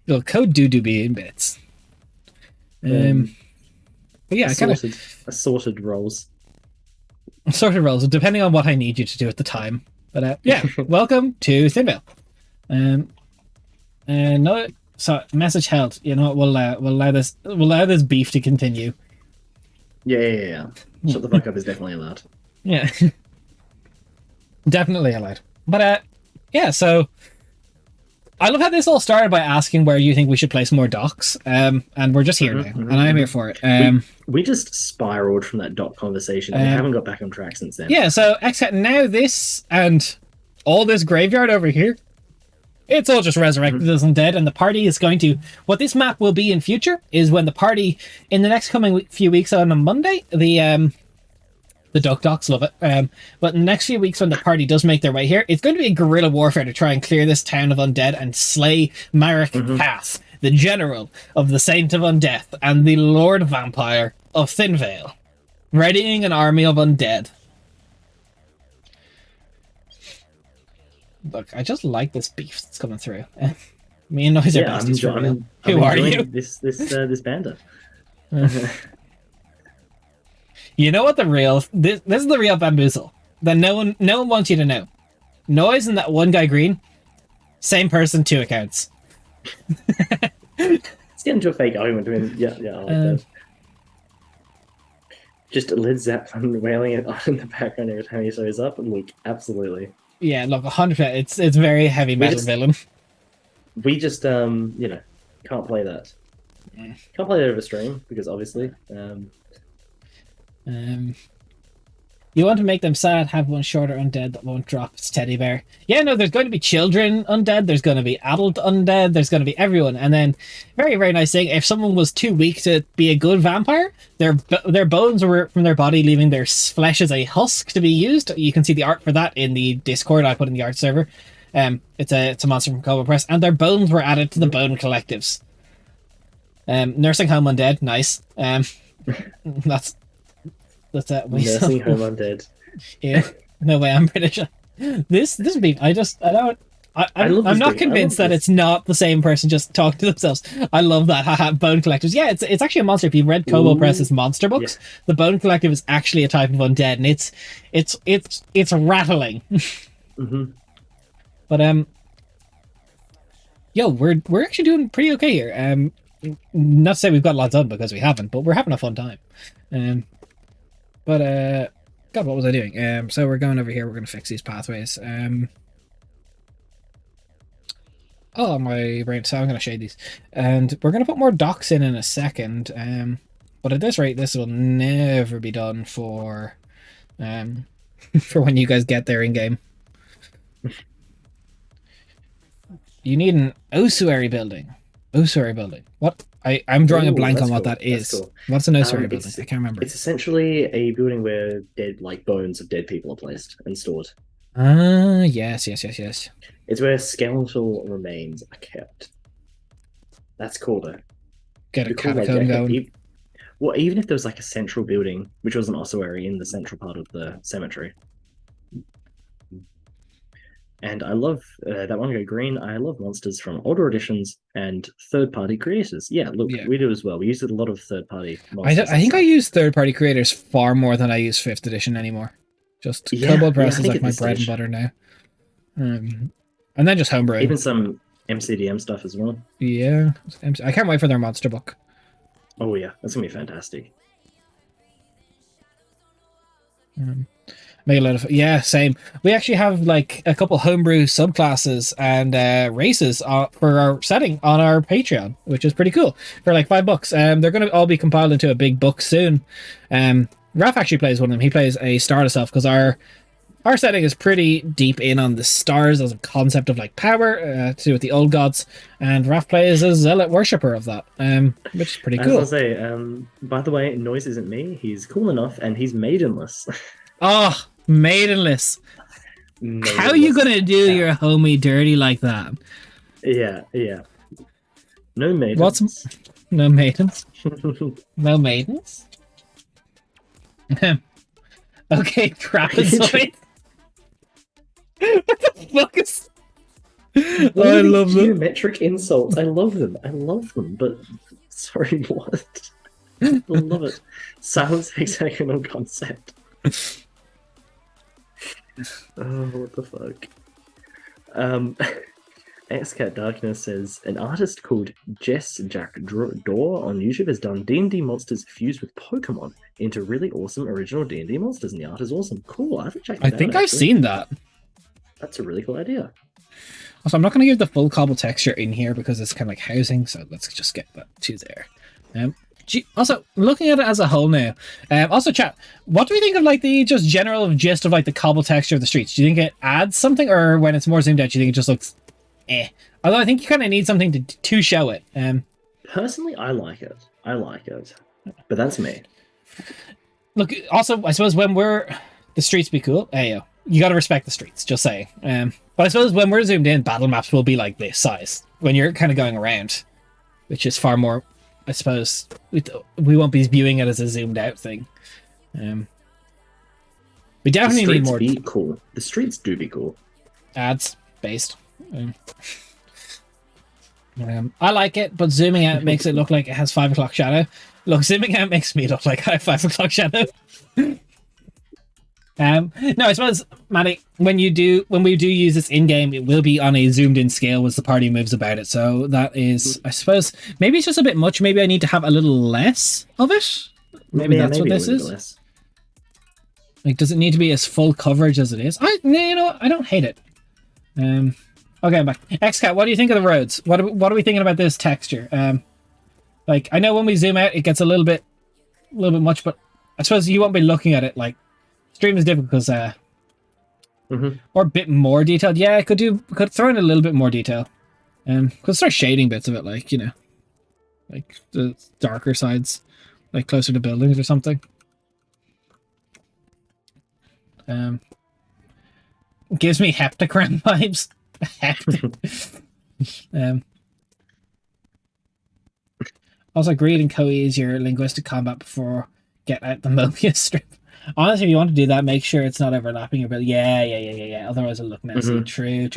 Little co-do be in bits. But yeah, assorted roles. Assorted roles, depending on what I need you to do at the time. But yeah, welcome to Thin Vale. No, so message held. You know what? We'll allow this beef to continue. Yeah. Shut the fuck up is definitely allowed. Yeah, definitely allowed. But yeah. So I love how this all started by asking where you think we should place more docks. And we're just here now, and I'm here for it. We just spiraled from that dock conversation. And we haven't got back on track since then. Yeah. So now this and all this graveyard over here. It's all just resurrected as undead, and the party is going to... What this map will be in future is when the party, in the next coming few weeks on a Monday, the Duck Docks love it, but in the next few weeks when the party does make their way here, it's going to be a guerrilla warfare to try and clear this town of undead and slay Marek Cass, the general of the Saint of Undeath and the Lord Vampire of Thin Vale, readying an army of undead. Look, I just like this beef that's coming through. Me and Noise are Yeah, besties for real. I'm Who are enjoying you? this banda. You know what the real this is the real bamboozle that no one wants you to know. Noise and that one guy Green, same person, 2 accounts. Let's get into a fake argument between I like that. Just Led Zeppelin wailing it on in the background every time he shows up. Look, absolutely. Yeah, look, 100%. It's very heavy metal villain. We just can't play that. Can't play that over stream because obviously. You want to make them sad, have one shorter undead that won't drop its teddy bear. Yeah, no, there's going to be children undead, there's going to be adult undead, there's going to be everyone. And then, very, very nice thing, if someone was too weak to be a good vampire, their bones were from their body, leaving their flesh as a husk to be used. You can see the art for that in the Discord I put in the art server. It's a monster from Kobold Press, and their bones were added to the bone collectives. Nursing home undead, nice. That's Nursing home undead. Yeah, no way. I'm British. This beef. I'm not convinced that it's not the same person just talking to themselves. I love that. Haha, Bone Collectors. Yeah, it's actually a monster. If you've read Kobold Press's monster books, the Bone Collective is actually a type of undead, and it's rattling. But yo, we're actually doing pretty okay here. Not to say we've got a lot done because we haven't, but we're having a fun time. God, what was I doing? So we're going over here. We're going to fix these pathways. Oh, my brain. So I'm going to shade these. And we're going to put more docks in a second. But at this rate, this will never be done for for when you guys get there in-game. You need an ossuary building. Ossuary building. What? I'm drawing a blank on what that is. Cool. What's an ossuary building? I can't remember. It's essentially a building where bones of dead people are placed and stored. Ah, yes. It's where skeletal remains are kept. That's cool though. Get a catacomb going. Even if there was like a central building, which was an ossuary in the central part of the cemetery. And I love that one go green. I love monsters from older editions and third-party creators. Yeah, look, we do as well. We use a lot of third-party monsters. I think I use third-party creators far more than I use 5th edition anymore. Just Kobold Press is like my bread and butter now. And then just homebrew. Even some MCDM stuff as well. Yeah, I can't wait for their monster book. Oh yeah, that's gonna be fantastic. Make a lot of same. We actually have like a couple homebrew subclasses and races for our setting on our Patreon, which is pretty cool for like $5. They're going to all be compiled into a big book soon. Raph actually plays one of them. He plays a Stardust Elf because our setting is pretty deep in on the stars as a concept of like power to do with the old gods, and Raph plays a zealot worshipper of that, which is pretty cool. I'll say, by the way, Noise isn't me. He's cool enough, and he's maidenless. Oh, maidenless. How are you gonna do your homie dirty like that? Yeah. No maidens. No maidens? No maidens? Okay, trapezoid. What the fuck is... I love them. Geometric insults. I love them, but sorry, what? I love it. Sounds hexagonal concept. Oh, what the fuck? Xcat Darkness says an artist called Jess Jack Dore on YouTube has done D&D monsters fused with Pokemon into really awesome original D&D monsters, and the art is awesome. Cool, I haven't checked that out. I think I've seen that. That's a really cool idea. Also, I'm not going to give the full cobble texture in here because it's kind of like housing, so let's just get that to there. Also, looking at it as a whole now, also chat, what do we think of like the just general gist of like the cobble texture of the streets? Do you think it adds something, or when it's more zoomed out, do you think it just looks Although I think you kind of need something to show it. Personally, I like it. But that's me. Look, also, I suppose when the streets be cool. Hey, yo, you got to respect the streets, just saying. But I suppose when we're zoomed in, battle maps will be like this size when you're kind of going around, which is far more, I suppose, we won't be viewing it as a zoomed out thing. We definitely need more. Cool. The streets do be cool. Ads. based. I like it, but zooming out makes it look like it has 5 o'clock shadow. Look, zooming out makes me look like I have 5 o'clock shadow. No, I suppose, Maddie, when we do use this in game, it will be on a zoomed in scale as the party moves about it. So that is, I suppose, maybe it's just a bit much. Maybe I need to have a little less of it. Maybe that's what this is. Less. Like, does it need to be as full coverage as it is? You know, I don't hate it. Okay, I'm back. XCat, what do you think of the roads? What are we thinking about this texture? Like, I know when we zoom out, it gets a little bit much, but I suppose you won't be looking at it like. Stream is difficult because or a bit more detailed. Yeah, I could throw in a little bit more detail. Could start shading bits of it, like, you know, like the darker sides, like closer to buildings or something. Gives me Heptacram vibes. Also, Greed and Koei is your linguistic combat before get out the Mobius strip. Honestly, if you want to do that, make sure it's not overlapping your build. Yeah. Otherwise, it'll look messy. True.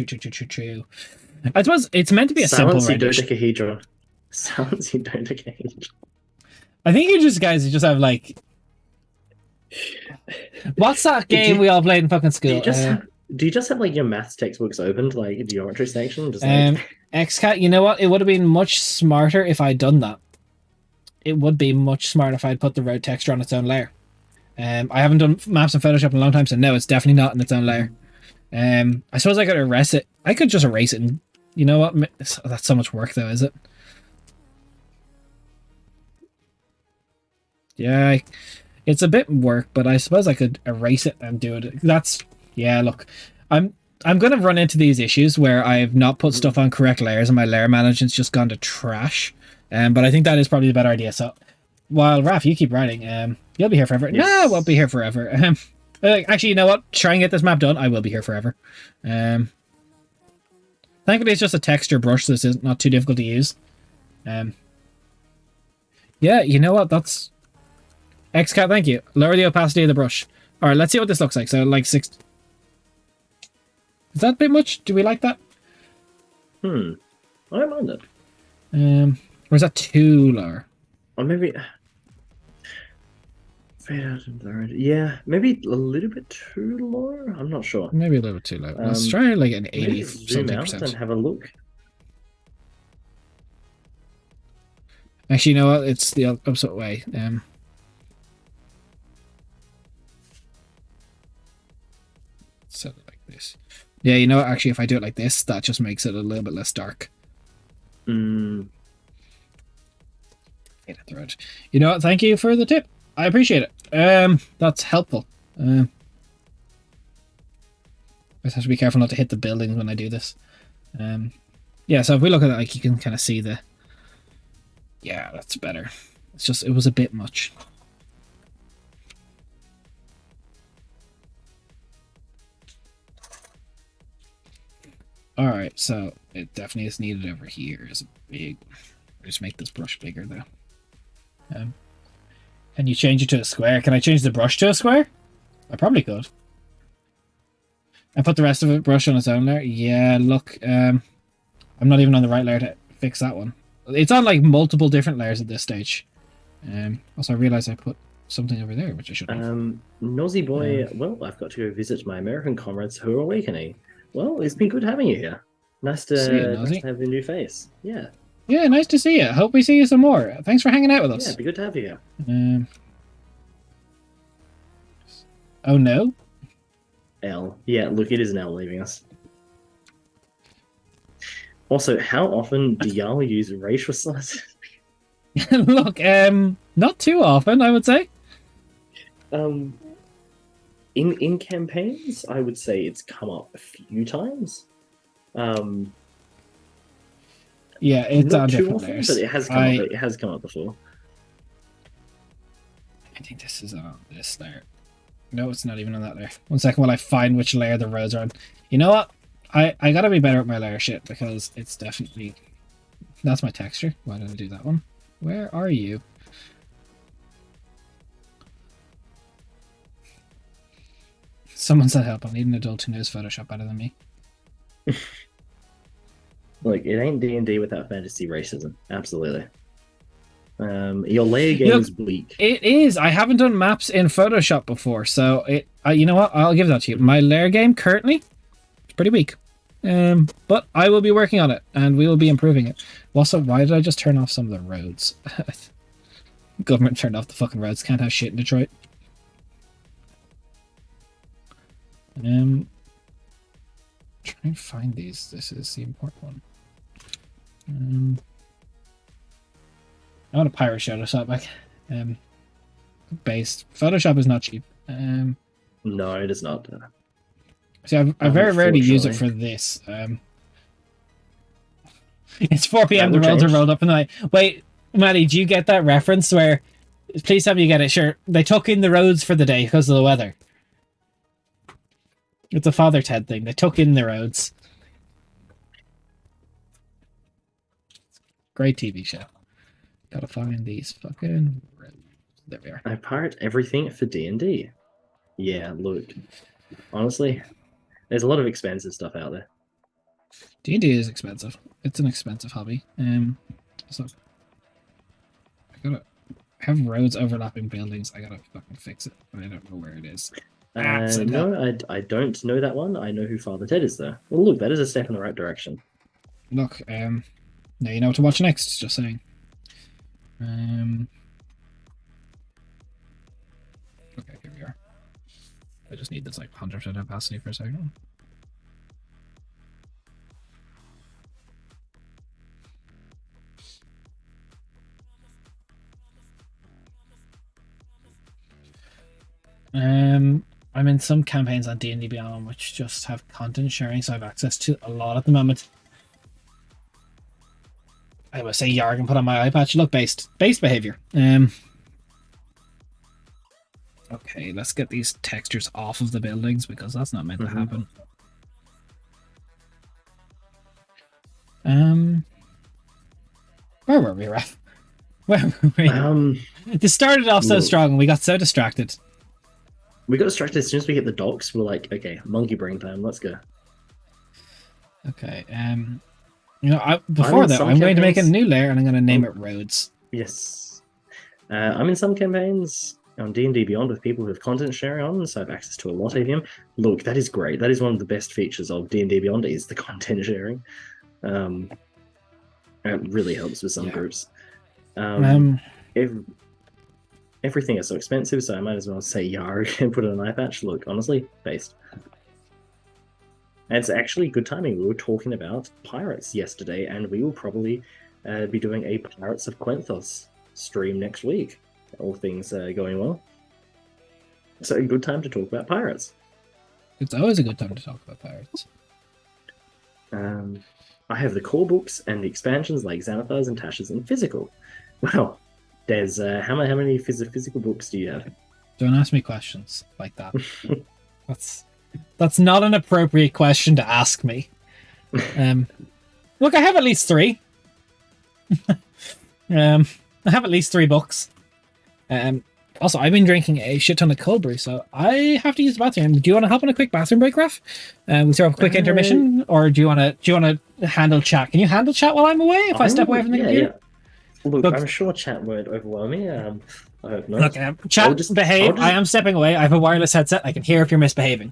I suppose it's meant to be a simple rendition. Silence your dodecahedron. I think you guys just have like. What's that game we all played in fucking school? Do you just have like your maths textbooks opened, like a geometry section? Just like... XCat, you know what? It would have been much smarter if I'd done that. It would be much smarter if I'd put the road texture on its own layer. I haven't done maps in Photoshop in a long time, so no, it's definitely not in its own layer. I suppose I could erase it. I could just erase it, and you know what? That's so much work, though, is it? Yeah, it's a bit work, but I suppose I could erase it and do it. Look, I'm gonna run into these issues where I've not put stuff on correct layers, and my layer management's just gone to trash. But I think that is probably the better idea. So, while Raph, you keep writing, you'll be here forever. Yes. No, I won't be here forever. Actually, you know what? Try and get this map done. I will be here forever. Thankfully, it's just a texture brush, so this is not too difficult to use. Yeah, you know what? That's... XCat, thank you. Lower the opacity of the brush. Alright, let's see what this looks like. So, like 6... Is that a bit much? Do we like that? I don't mind it. Or is that too lower? Or maybe... Fade out and blurred. Yeah, maybe a little bit too low. I'm not sure. Maybe a little bit too low. Let's try like an 80 zoom out and have a look. Actually, you know what? It's the opposite way. Set it like this. Yeah, you know what? Actually, if I do it like this, that just makes it a little bit less dark. You know what? Thank you for the tip. I appreciate it. That's helpful. I just have to be careful not to hit the buildings when I do this. Yeah, so if we look at it, like, you can kind of see the... Yeah, that's better. It's just, it was a bit much. Alright, so it definitely is needed over here. Is a big... Just make this brush bigger, though. Can you change it to a square? Can I change the brush to a square? I probably could. And put the rest of the brush on its own layer? Yeah, look. I'm not even on the right layer to fix that one. It's on like multiple different layers at this stage. Also, I realized I put something over there, which I should have. Nosy boy, well, I've got to go visit my American comrades who are awakening. Well, it's been good having you here. Nice to have a new face. Yeah. Yeah, nice to see you. Hope we see you some more. Thanks for hanging out with us. Yeah, it'd be good to have you here. Oh no? L. Yeah, look, it is an L leaving us. Also, how often do y'all use racial slurs? Look, not too often, I would say. In campaigns, I would say it's come up a few times. Yeah, it's not on too different often, layers. but it has come up. It has come up before. I think this is on this layer. No, it's not even on that layer. 1 second while I find which layer the roads are on. You know what? I gotta be better at my layer shit because it's definitely... That's my texture. Why did I do that one? Where are you? Someone said help. I need an adult who knows Photoshop better than me. Look, it ain't D&D without fantasy racism. Absolutely. Your layer game is weak. It is. I haven't done maps in Photoshop before, so you know what? I'll give that to you. My layer game currently is pretty weak. But I will be working on it, and we will be improving it. Also, why did I just turn off some of the roads? Government turned off the fucking roads. Can't have shit in Detroit. Try and find these. This is the important one. I want a pirate show to start back. Based. Photoshop is not cheap. No, it is not. See, I very rarely use it for this. It's 4 p.m. The roads are rolled up in the night. Wait, Maddie, do you get that reference where? Please tell me you get it. Sure, they took in the roads for the day because of the weather. It's a Father Ted thing. They took in the roads. Great TV show. Gotta find these fucking roads. There we are. I pirate everything for D&D. Yeah, look. Honestly, there's a lot of expensive stuff out there. D&D is expensive. It's an expensive hobby. So I gotta have roads overlapping buildings. I gotta fucking fix it. I don't know where it is. No, I don't know that one. I know who Father Ted is, though. Well, look, that is a step in the right direction. Look, now you know what to watch next. Just saying. Okay, here we are. I just need this like 100% opacity for a second. I'm in some campaigns on D&D Beyond which just have content sharing, so I have access to a lot at the moment. I would say Yarg and put on my eye patch. Look, based behavior. Okay, let's get these textures off of the buildings because that's not meant to happen. Where were we, Raph? Where were we? This started off so strong and we got so distracted. We got distracted as soon as we hit the docks. We're like, okay, monkey brain time. Let's go. Okay. You know, before that, I'm going to make a new layer and I'm going to name it Roads. Yes. I'm in some campaigns on D&D Beyond with people who have content sharing on, so I have access to a lot of them. Look, that is great. That is one of the best features of D&D Beyond is the content sharing. It really helps with some groups. Everything is so expensive, so I might as well say Yarg and put it on an eye patch. Look, honestly, based. And it's actually good timing. We were talking about pirates yesterday, and we will probably be doing a Pirates of Quenthos stream next week. All things going well. So a good time to talk about pirates. It's always a good time to talk about pirates. I have the core books and the expansions like Xanathar's and Tasha's in physical. Well, there's how many physical books do you have? Don't ask me questions like that. That's not an appropriate question to ask me. Look, I have at least 3. I have at least 3 books. Also, I've been drinking a shit ton of cold brew, so I have to use the bathroom. Do you want to hop on a quick bathroom break, Raf? We throw up a quick intermission, or do you want to handle chat? Can you handle chat while I'm away? If I step away from the computer? Yeah. Look, I'm sure chat won't overwhelm me. I hope not. Look, chat, behave. I am stepping away. I have a wireless headset. I can hear if you're misbehaving.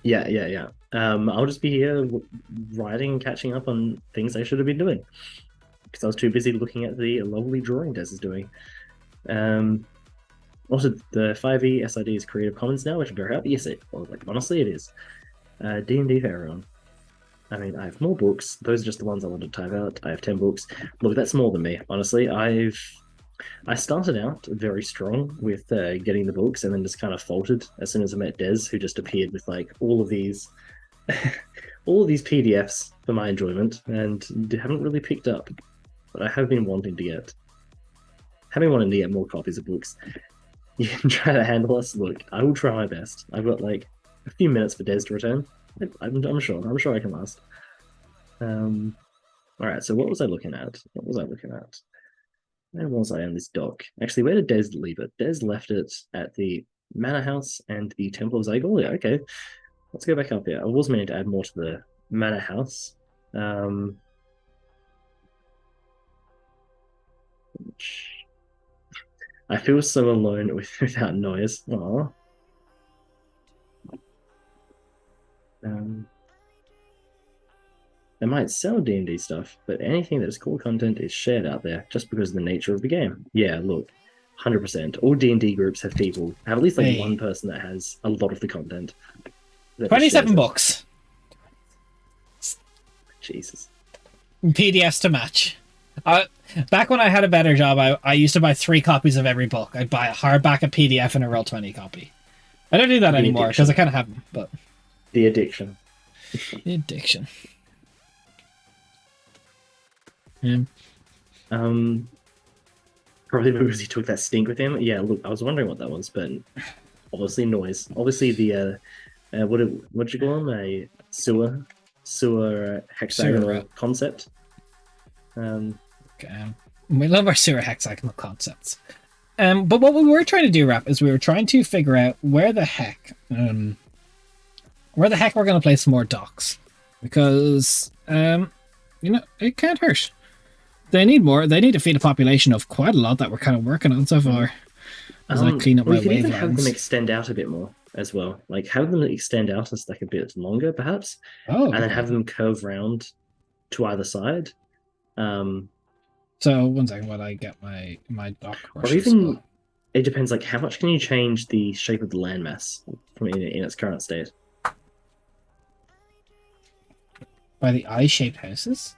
Yeah. I'll just be here writing and catching up on things I should have been doing because I was too busy looking at the lovely drawing Des is doing. Also, the 5e SID is Creative Commons now, which I'm very happy. Yes, honestly, it is. D&D for everyone. I mean, I have more books. Those are just the ones I wanted to type out. I have 10 books. Look, that's more than me, honestly. I started out very strong with getting the books and then just kind of faltered as soon as I met Des, who just appeared with like all of these PDFs for my enjoyment and haven't really picked up. But I have been wanting to get more copies of books. You can try to handle us. Look, I will try my best. I've got like a few minutes for Des to return. I'm sure I can last. All right. So what was I looking at? Where was I on this dock? Actually, where did Des leave it? Des left it at the Manor House and the Temple of Zagor. Yeah, okay. Let's go back up here. I was meaning to add more to manor house. I feel so alone without noise. Aw. Um, they might sell D&D stuff, but anything that's core content is shared out there just because of the nature of the game. Yeah, look, 100%. All D&D groups have at least like one person that has a lot of the content. 27 books. Jesus. PDFs to match. Back when I had a better job, I used to buy 3 copies of every book. I'd buy a hardback, a PDF, and a Roll20 copy. I don't do that anymore because I kind of have them, but... The addiction. The addiction. Probably because he took that stink with him. Yeah, look, I was wondering what that was, but obviously noise. Obviously the what'd you call him? A sewer hexagonal concept. Okay. We love our sewer hexagonal concepts. But what we were trying to do, Rap, is we were trying to figure out where the heck we're going to place more docks, because it can't hurt. They need more. They need to feed a population of quite a lot that we're kind of working on so far. As I clean up my wave lines. We can even have them extend out a bit more as well. Like have them extend out as like a bit longer, perhaps. And then have them curve round to either side. So 1 second while I get my dock. Or even it depends. Like how much can you change the shape of the landmass from in its current state? By the eye-shaped houses.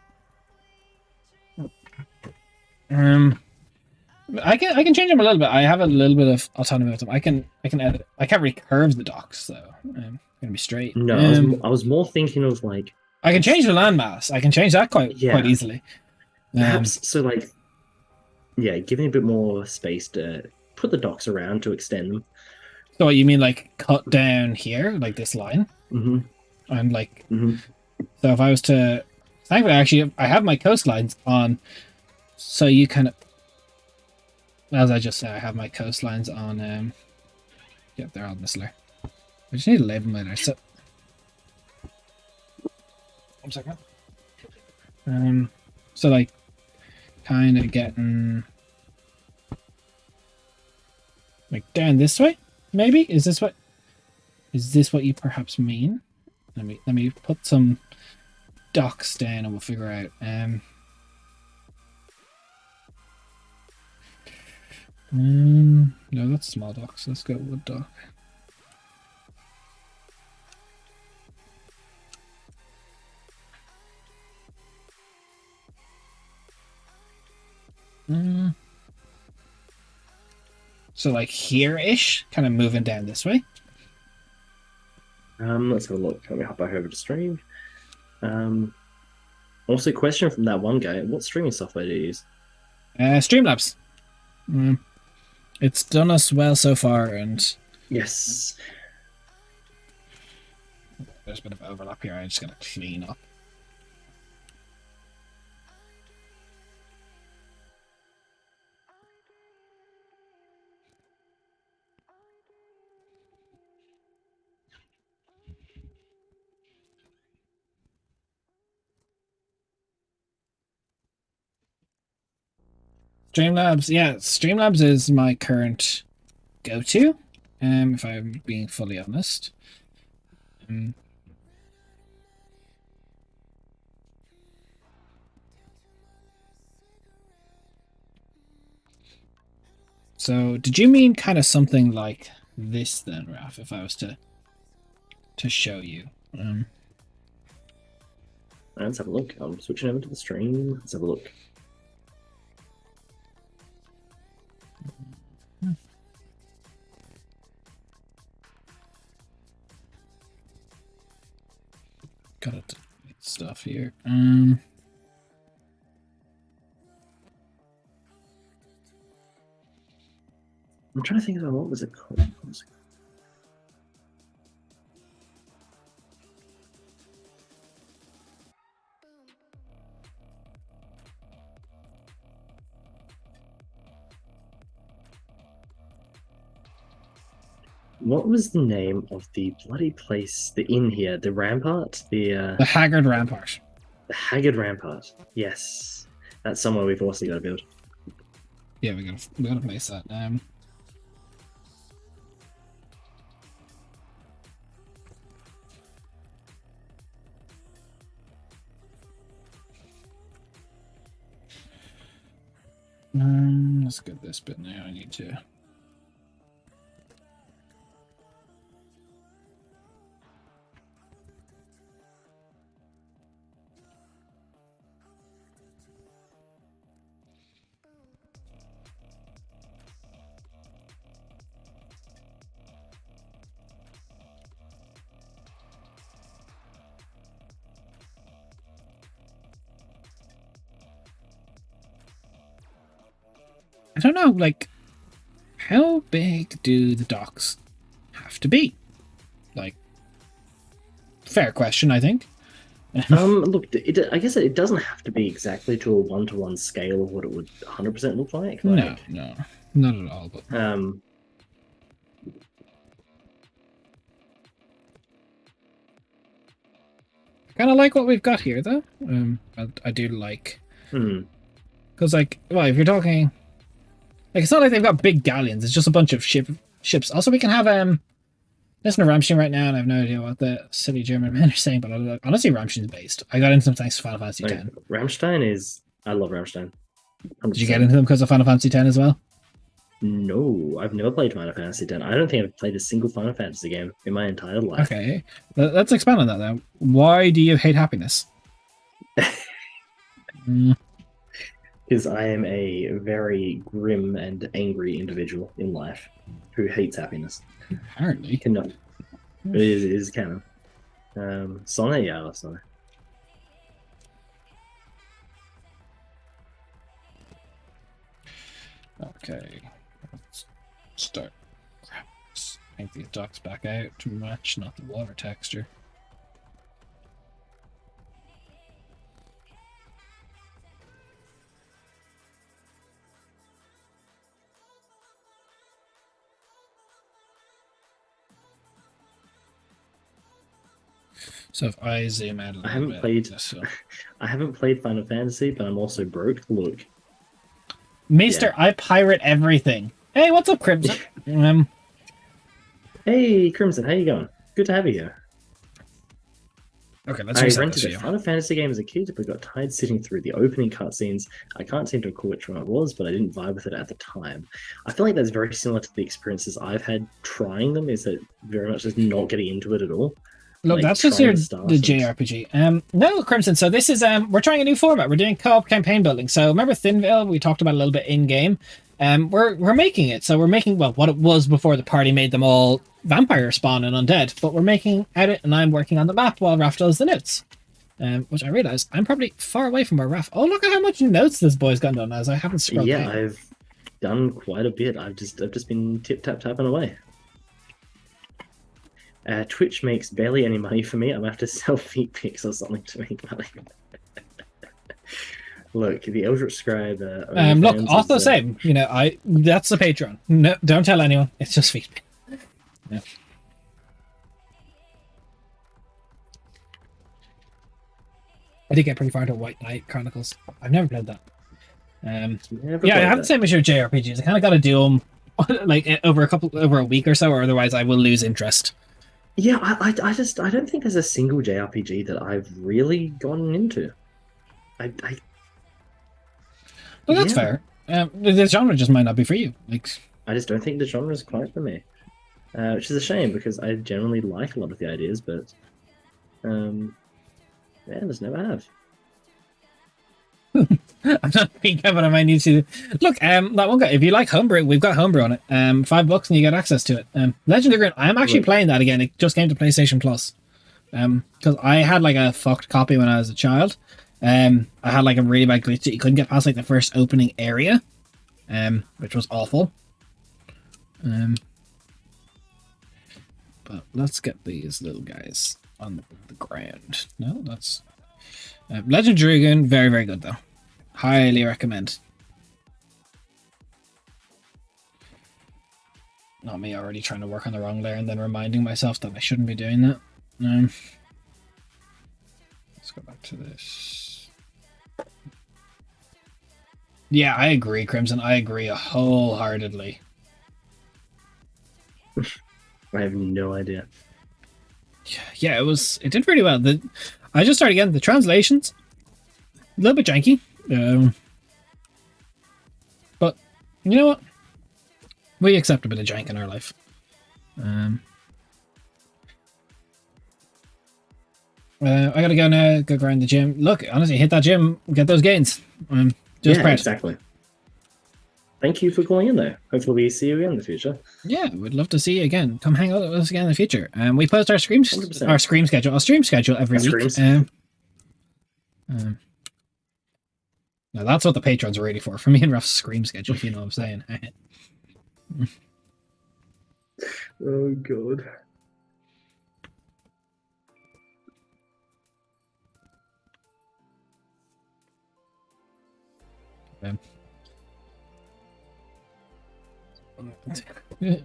I can change them a little bit. I have a little bit of autonomy with them. I can edit. I can't recurve the docks though. Gonna be straight. No, I was more thinking of like I can change the landmass. I can change that quite easily. Perhaps so like giving a bit more space to put the docks around to extend them. So what you mean, like cut down here, like this line? Mm-hmm. And like so if I was to, thankfully actually I have my coastlines on, so you kind of, as I just said, I have my coastlines on. Yep, they're on Mistler. I just need to label them later. So 1 second. So like, kind of getting like down this way. Maybe is this what you perhaps mean? Let me put some docks down and we'll figure out. No, that's small docks. Let's go wood dock. So like here-ish, kind of moving down this way. Let's have a look. Let me hop back over to stream. Also, question from that one guy: what streaming software do you use? Streamlabs. It's done us well so far, and yes, there's a bit of overlap here. I just gotta clean up. Streamlabs, yeah, Streamlabs is my current go-to, if I'm being fully honest. So, did you mean kind of something like this then, Raf, if I was to show you? Let's have a look. I'm switching over to the stream. Let's have a look. Gotta delete stuff here. I'm trying to think about what was it called. What was the name of the bloody place? The inn here, the Rampart, the Haggard Rampart. The Haggard Rampart. Yes, that's somewhere we've also got to build. Yeah, we gotta place that. Let's get this bit now. I need to. I don't know, like, how big do the docks have to be? Like, fair question, I think. Look, I guess it doesn't have to be exactly to a 1-to-1 scale of what it would 100% look like. No, not at all. But I kind of like what we've got here, though. I do like, because like, well, if you're talking. Like, it's not like they've got big galleons. It's just a bunch of ships. Also, we can have listen to Rammstein right now, and I have no idea what the silly German men are saying, but honestly, Rammstein's based. I got into them thanks to Final Fantasy X. Rammstein is... I love Rammstein. 100%. Did you get into them because of Final Fantasy X as well? No, I've never played Final Fantasy X. I don't think I've played a single Final Fantasy game in my entire life. Okay, let's expand on that then. Why do you hate happiness? Because I am a very grim and angry individual in life who hates happiness. Apparently. Cannot. It is canon. Sonne, yeah, I love Sonne. Okay. Let's start. Paint these docks back out to match, not the water texture. So if I zoom out a little I haven't played Final Fantasy, but I'm also broke. Look, Maester, yeah. I pirate everything. Hey, what's up, Crimson? Hey, Crimson, how you going? Good to have you here. Okay, let's I rented a Final Fantasy game as a kid, but got tired sitting through the opening cutscenes. I can't seem to recall which one it was, but I didn't vibe with it at the time. I feel like that's very similar to the experiences I've had trying them, is that very much just not getting into it at all. Look, like, that's just the JRPG. No, Crimson, so this is, we're trying a new format. We're doing co-op campaign building. So remember Thinville? We talked about a little bit in-game. We're making it. So we're making, well, what it was before the party made them all vampire spawn and undead. But we're making edit, and I'm working on the map while Raph does the notes. Which I realize I'm probably far away from where Raph... Oh, look at how much notes this boy's gotten done as I haven't scrolled down. Yeah, I've done quite a bit. I've just been tap-tapping away. Twitch makes barely any money for me. I'm gonna have to sell feet pics or something to make money. Look, the Eldritch Scribe. Look, also same. You know, that's the Patreon. No, don't tell anyone. It's just feet. Yeah. I did get pretty far into White Knight Chronicles. I've never played that. Yeah, I have the same issue with JRPGs. I kind of got to do them like over a week or so, or otherwise I will lose interest. Yeah, I don't think there's a single JRPG that I've really gotten into. Well, that's fair. The genre just might not be for you. Like, I just don't think the genre is quite for me, which is a shame because I generally like a lot of the ideas, but yeah, just never have. I'm not thinking of it. I might need to look. That one guy. If you like homebrew, we've got homebrew on it. $5 and you get access to it. Legend of Grin. I'm actually playing that again. It just came to PlayStation Plus. Because I had like a fucked copy when I was a child. I had like a really bad glitch that you couldn't get past like the first opening area, which was awful. But let's get these little guys on the ground. No, that's Legend of Dragon. Very, very good though. Highly recommend. not me already trying to work on the wrong layer and then reminding myself that I shouldn't be doing that. Let's go back to this. Yeah, I agree, Crimson. I agree wholeheartedly. I have no idea. Yeah, it did pretty well. I just started again. The translations, a little bit janky. But you know what? We accept a bit of jank in our life. I gotta go now. Go grind the gym. Look, honestly, hit that gym, get those gains. Just yeah, exactly. Thank you for calling in, though. Hopefully, we see you again in the future. Yeah, we'd love to see you again. Come hang out with us again in the future. We post our stream schedule, our stream schedule every week. Now that's what the patrons are ready for me and Ruff's scream schedule, if you know what I'm saying. Oh god.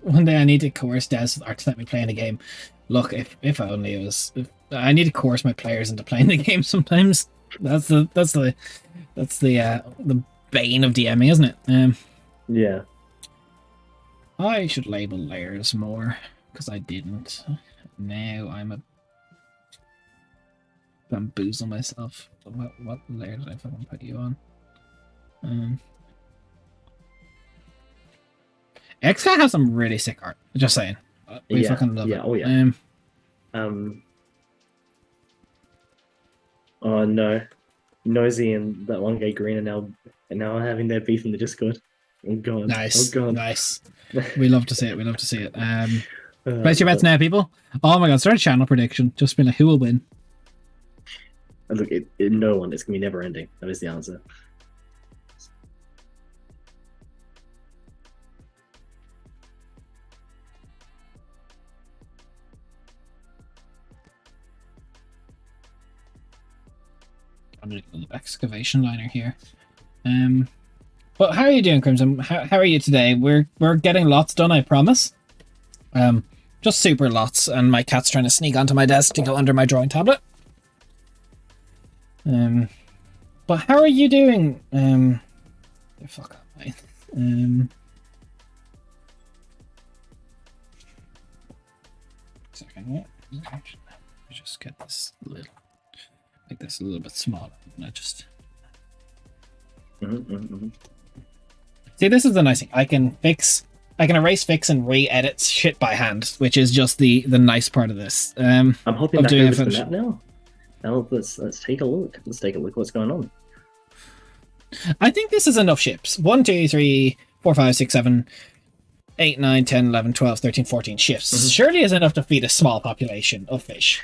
One day I need to coerce Des to let me play in a game. Look, if only it was. I need to coerce my players into playing the game sometimes. That's the bane of DMing, isn't it? Yeah. I should label layers more because I didn't. Now I'm a bamboozle myself. What layer did I fucking put you on? XCat has some really sick art. Just saying. We fucking love it. Oh yeah. Oh no, Nosy and that one guy Green are now having their beef in the Discord. Oh god. Nice. Oh god. Nice. We love to see it. We love to see it. Place your bets now, people. Oh my god! Start a channel prediction. Just be like, who will win? Look, no one. It's gonna be never ending. That is the answer. I'm just a little excavation liner here. But how are you doing, Crimson? How are you today? We're getting lots done, I promise. Just super lots, and my cat's trying to sneak onto my desk to go under my drawing tablet. But how are you doing? Fuck up, mate. Second, just get this little, make this a little bit smaller. And I just. See, this is the nice thing. I can erase, fix, and re-edit shit by hand, which is just the nice part of this. I'm hopping back over to the map now. Now let's take a look. Let's take a look what's going on. I think this is enough ships. 1, 2, 3, 4, 5, 6, 7, 8, 9, 10, 11, 12, 13, 14 ships. Surely is enough to feed a small population of fish.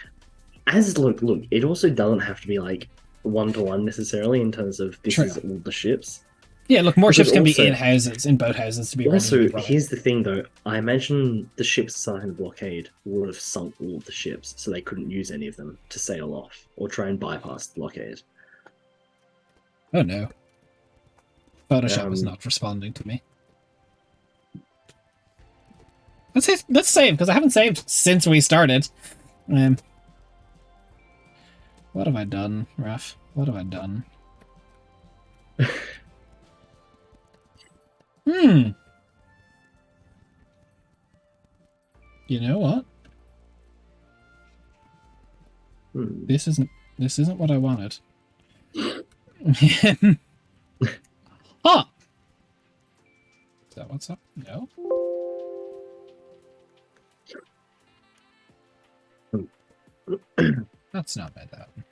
Look, it also doesn't have to be like 1-to-1 necessarily in terms of this is all the ships. Yeah, look, more ships can be in boat houses to be also, here's the thing though, I imagine the ships starting the blockade would have sunk all of the ships, so they couldn't use any of them to sail off or try and bypass the blockade. Oh no. Photoshop is not responding to me. Let's save, because I haven't saved since we started. What have I done, Raph? What have I done? You know what? This isn't what I wanted. Huh. Is that what's up? No. That's not bad, that one.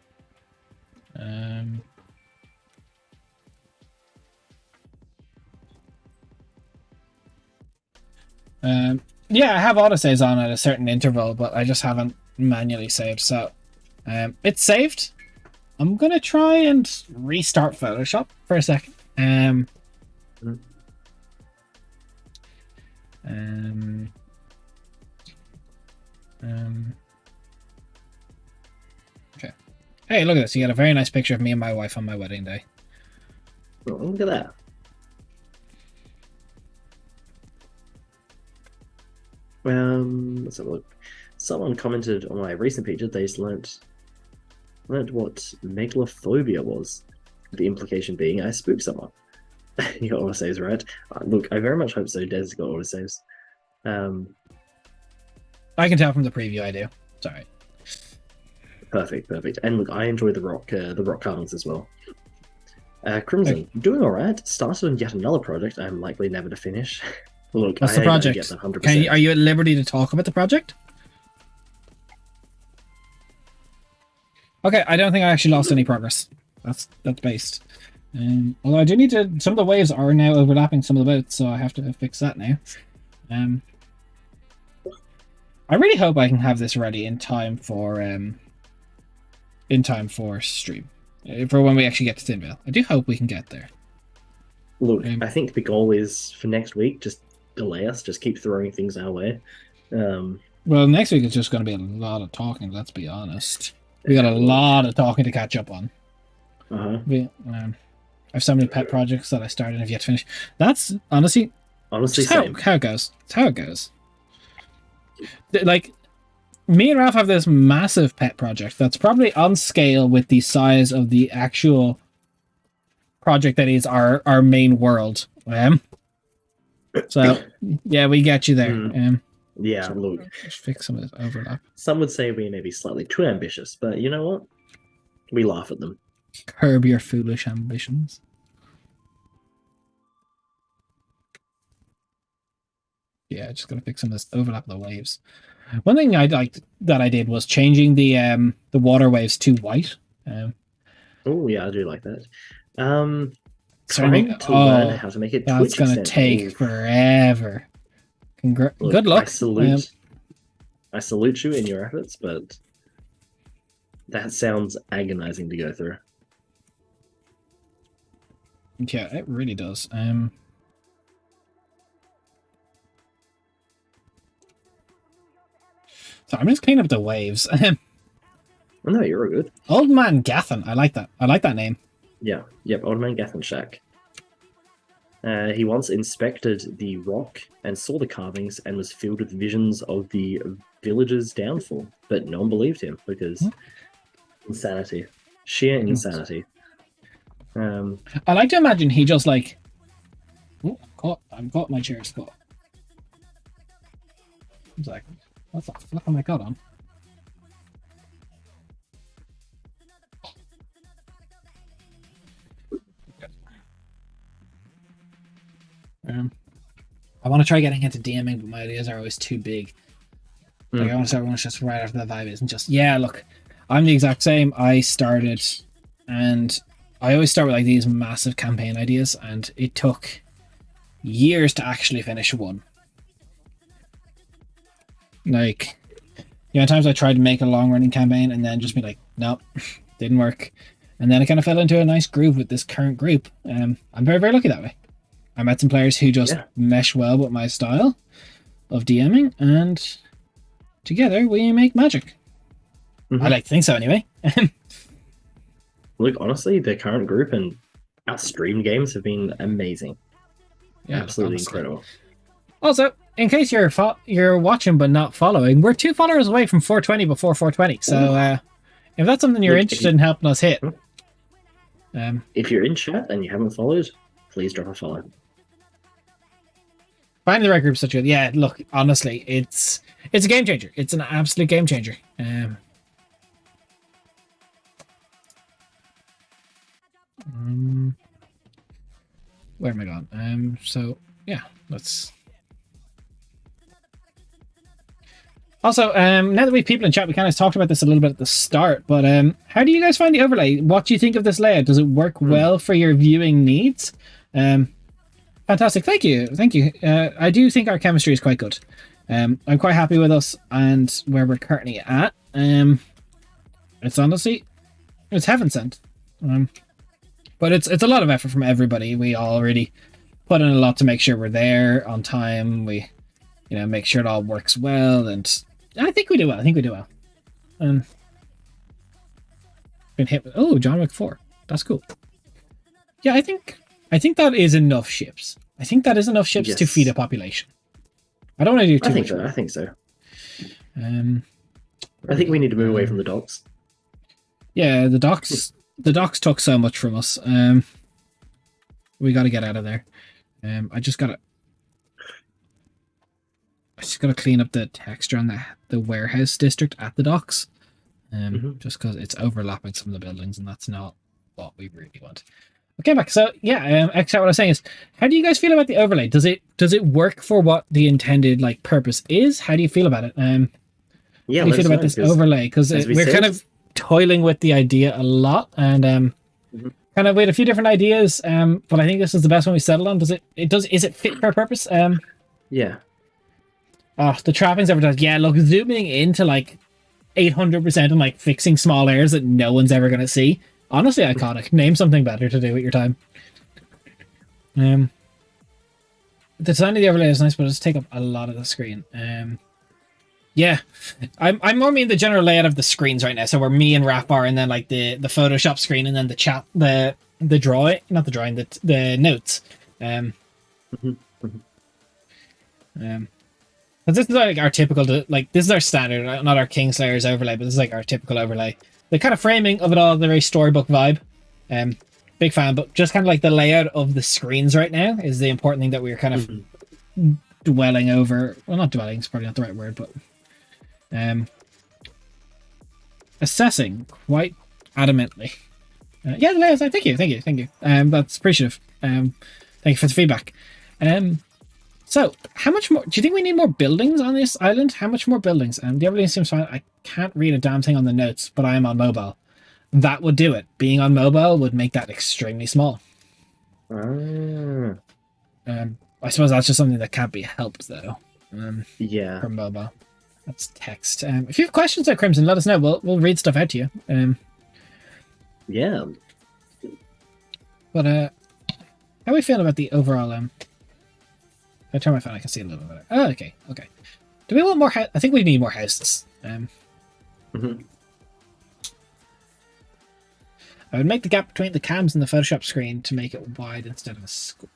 Yeah, I have autosaves on at a certain interval, but I just haven't manually saved. So, it's saved. I'm gonna try and restart Photoshop for a second. Okay. Hey, look at this. You got a very nice picture of me and my wife on my wedding day. Oh, look at that. Let's have a look. Someone commented on my recent picture. They just learnt what megalophobia was. The implication being I spooked someone. You got autosaves, right? Look, I very much hope so. Des got autosaves. I can tell from the preview I do. Sorry. Perfect. And look, I enjoy the rock carvings as well. Crimson, doing all right. Started on yet another project I'm likely never to finish. Look, what's the project? Are you at liberty to talk about the project? Okay, I don't think I actually lost any progress. That's based. Although I do need to. Some of the waves are now overlapping some of the boats, so I have to fix that now. I really hope I can have this ready in time for stream, for when we actually get to Tinville. I do hope we can get there. Look, I think the goal is for next week, just delay us, just keep throwing things our way. Well, next week is just going to be a lot of talking, let's be honest. We got a lot of talking to catch up on. I have so many pet projects that I started and have yet to finish. That's honestly how it goes. It's how it goes. Like, me and Ralph have this massive pet project that's probably on scale with the size of the actual project that is our main world. So, yeah, we get you there. Yeah, so look. Just fix some of this overlap. Some would say we may be slightly too ambitious, but you know what? We laugh at them. Curb your foolish ambitions. Yeah, just gotta fix some of this overlap of the waves. One thing I liked that I did was changing the water waves to white. Oh yeah, I do like that. Trying to learn how to make it. That's gonna take forever. Look, good luck. I salute you in your efforts, but that sounds agonizing to go through. Yeah, it really does. So I'm just cleaning up the waves. No, you're good. Old Man Gathan. I like that. I like that name. Yeah. Yep. Old Man Gathan Shack. He once inspected the rock and saw the carvings and was filled with visions of the village's downfall, but no one believed him because insanity, sheer insanity. I like to imagine he just like, I'm caught my chair spot. One second. What the fuck am I got on? I want to try getting into DMing, but my ideas are always too big. Like I want to start everyone's just right after the vibe isn't just look, I'm the exact same. I started and I always start with like these massive campaign ideas, and it took years to actually finish one. Like, times I tried to make a long running campaign and then just be like, nope, didn't work. And then I kind of fell into a nice groove with this current group. I'm very, very lucky that way. I met some players who just mesh well with my style of DMing, and together we make magic. I like to think so anyway. Look, honestly, the current group and our stream games have been amazing. Yeah, absolutely incredible. Also, in case you're watching but not following, we're 2 followers away from 420 before 420. So if that's something you're interested in helping us hit, if you're in chat and you haven't followed, please drop a follow. Finding the right group is such a look, honestly, it's a game changer. It's an absolute game changer. Where am I gone? So yeah, let's. Also, now that we have people in chat, we kind of talked about this a little bit at the start, but how do you guys find the overlay? What do you think of this layout? Does it work well for your viewing needs? Fantastic. Thank you. I do think our chemistry is quite good. I'm quite happy with us and where we're currently at. It's honestly, it's heaven sent. But it's a lot of effort from everybody. We all really put in a lot to make sure we're there on time. We, make sure it all works well, and I think we do well. Been hit with John Wick 4. That's cool. Yeah, I think that is enough ships. I think that is enough ships to feed a population. I don't want to do too I think much. So. I think so. I think we need to move away from the docks. Yeah, the docks. The docks took so much from us. We got to get out of there. I just gotta clean up the texture on the warehouse district at the docks. Just because it's overlapping some of the buildings, and that's not what we really want. Okay, back. So yeah, actually, what I was saying is, how do you guys feel about the overlay? Does it work for what the intended like purpose is? How do you feel about it? Yeah, how do you feel about this overlay? Because we're kind of toiling with the idea a lot, and kind of with a few different ideas. But I think this is the best one we settled on. Is it fit for purpose? Yeah. Oh, the trappings advertised. Yeah, look, zooming into like 800% and like fixing small errors that no one's ever gonna see. Honestly, iconic. Name something better to do with your time. The design of the overlay is nice, but it's take up a lot of the screen. Yeah, I'm more mean the general layout of the screens right now. So we're me and Rapbar, and then like the Photoshop screen, and then the chat, the drawing, not the drawing, the notes. But this is like our typical, like this is our standard, not our Kingslayer's overlay, but this is like our typical overlay. The kind of framing of it all, the very storybook vibe. Big fan, but just kind of like the layout of the screens right now is the important thing that we're kind of dwelling over. Well, not dwelling, it's probably not the right word, but assessing quite adamantly. Yeah, the layouts. Thank you. That's appreciative. Thank you for the feedback. So, how much more? Do you think we need more buildings on this island? How much more buildings? The everything seems fine. I can't read a damn thing on the notes, but I am on mobile. That would do it. Being on mobile would make that extremely small. I suppose that's just something that can't be helped, though. Yeah. From mobile. That's text. If you have questions at Crimson, let us know. We'll read stuff out to you. Yeah. But how are we feeling about the overall? If I turn my phone, I can see a little bit better. Oh, okay. Do we want more? I think we need more houses. I would make the gap between the cams and the Photoshop screen to make it wide instead of a square.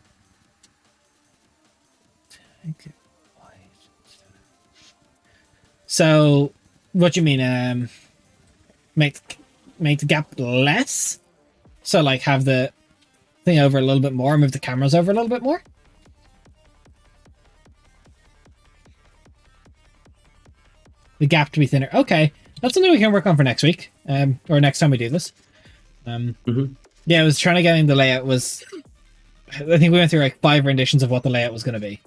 So, what do you mean? Make the gap less? So, like, have the thing over a little bit more, move the cameras over a little bit more? The gap to be thinner. Okay, that's something we can work on for next week, or next time we do this. Yeah, I was trying to get in the layout. I think we went through like 5 renditions of what the layout was going to be.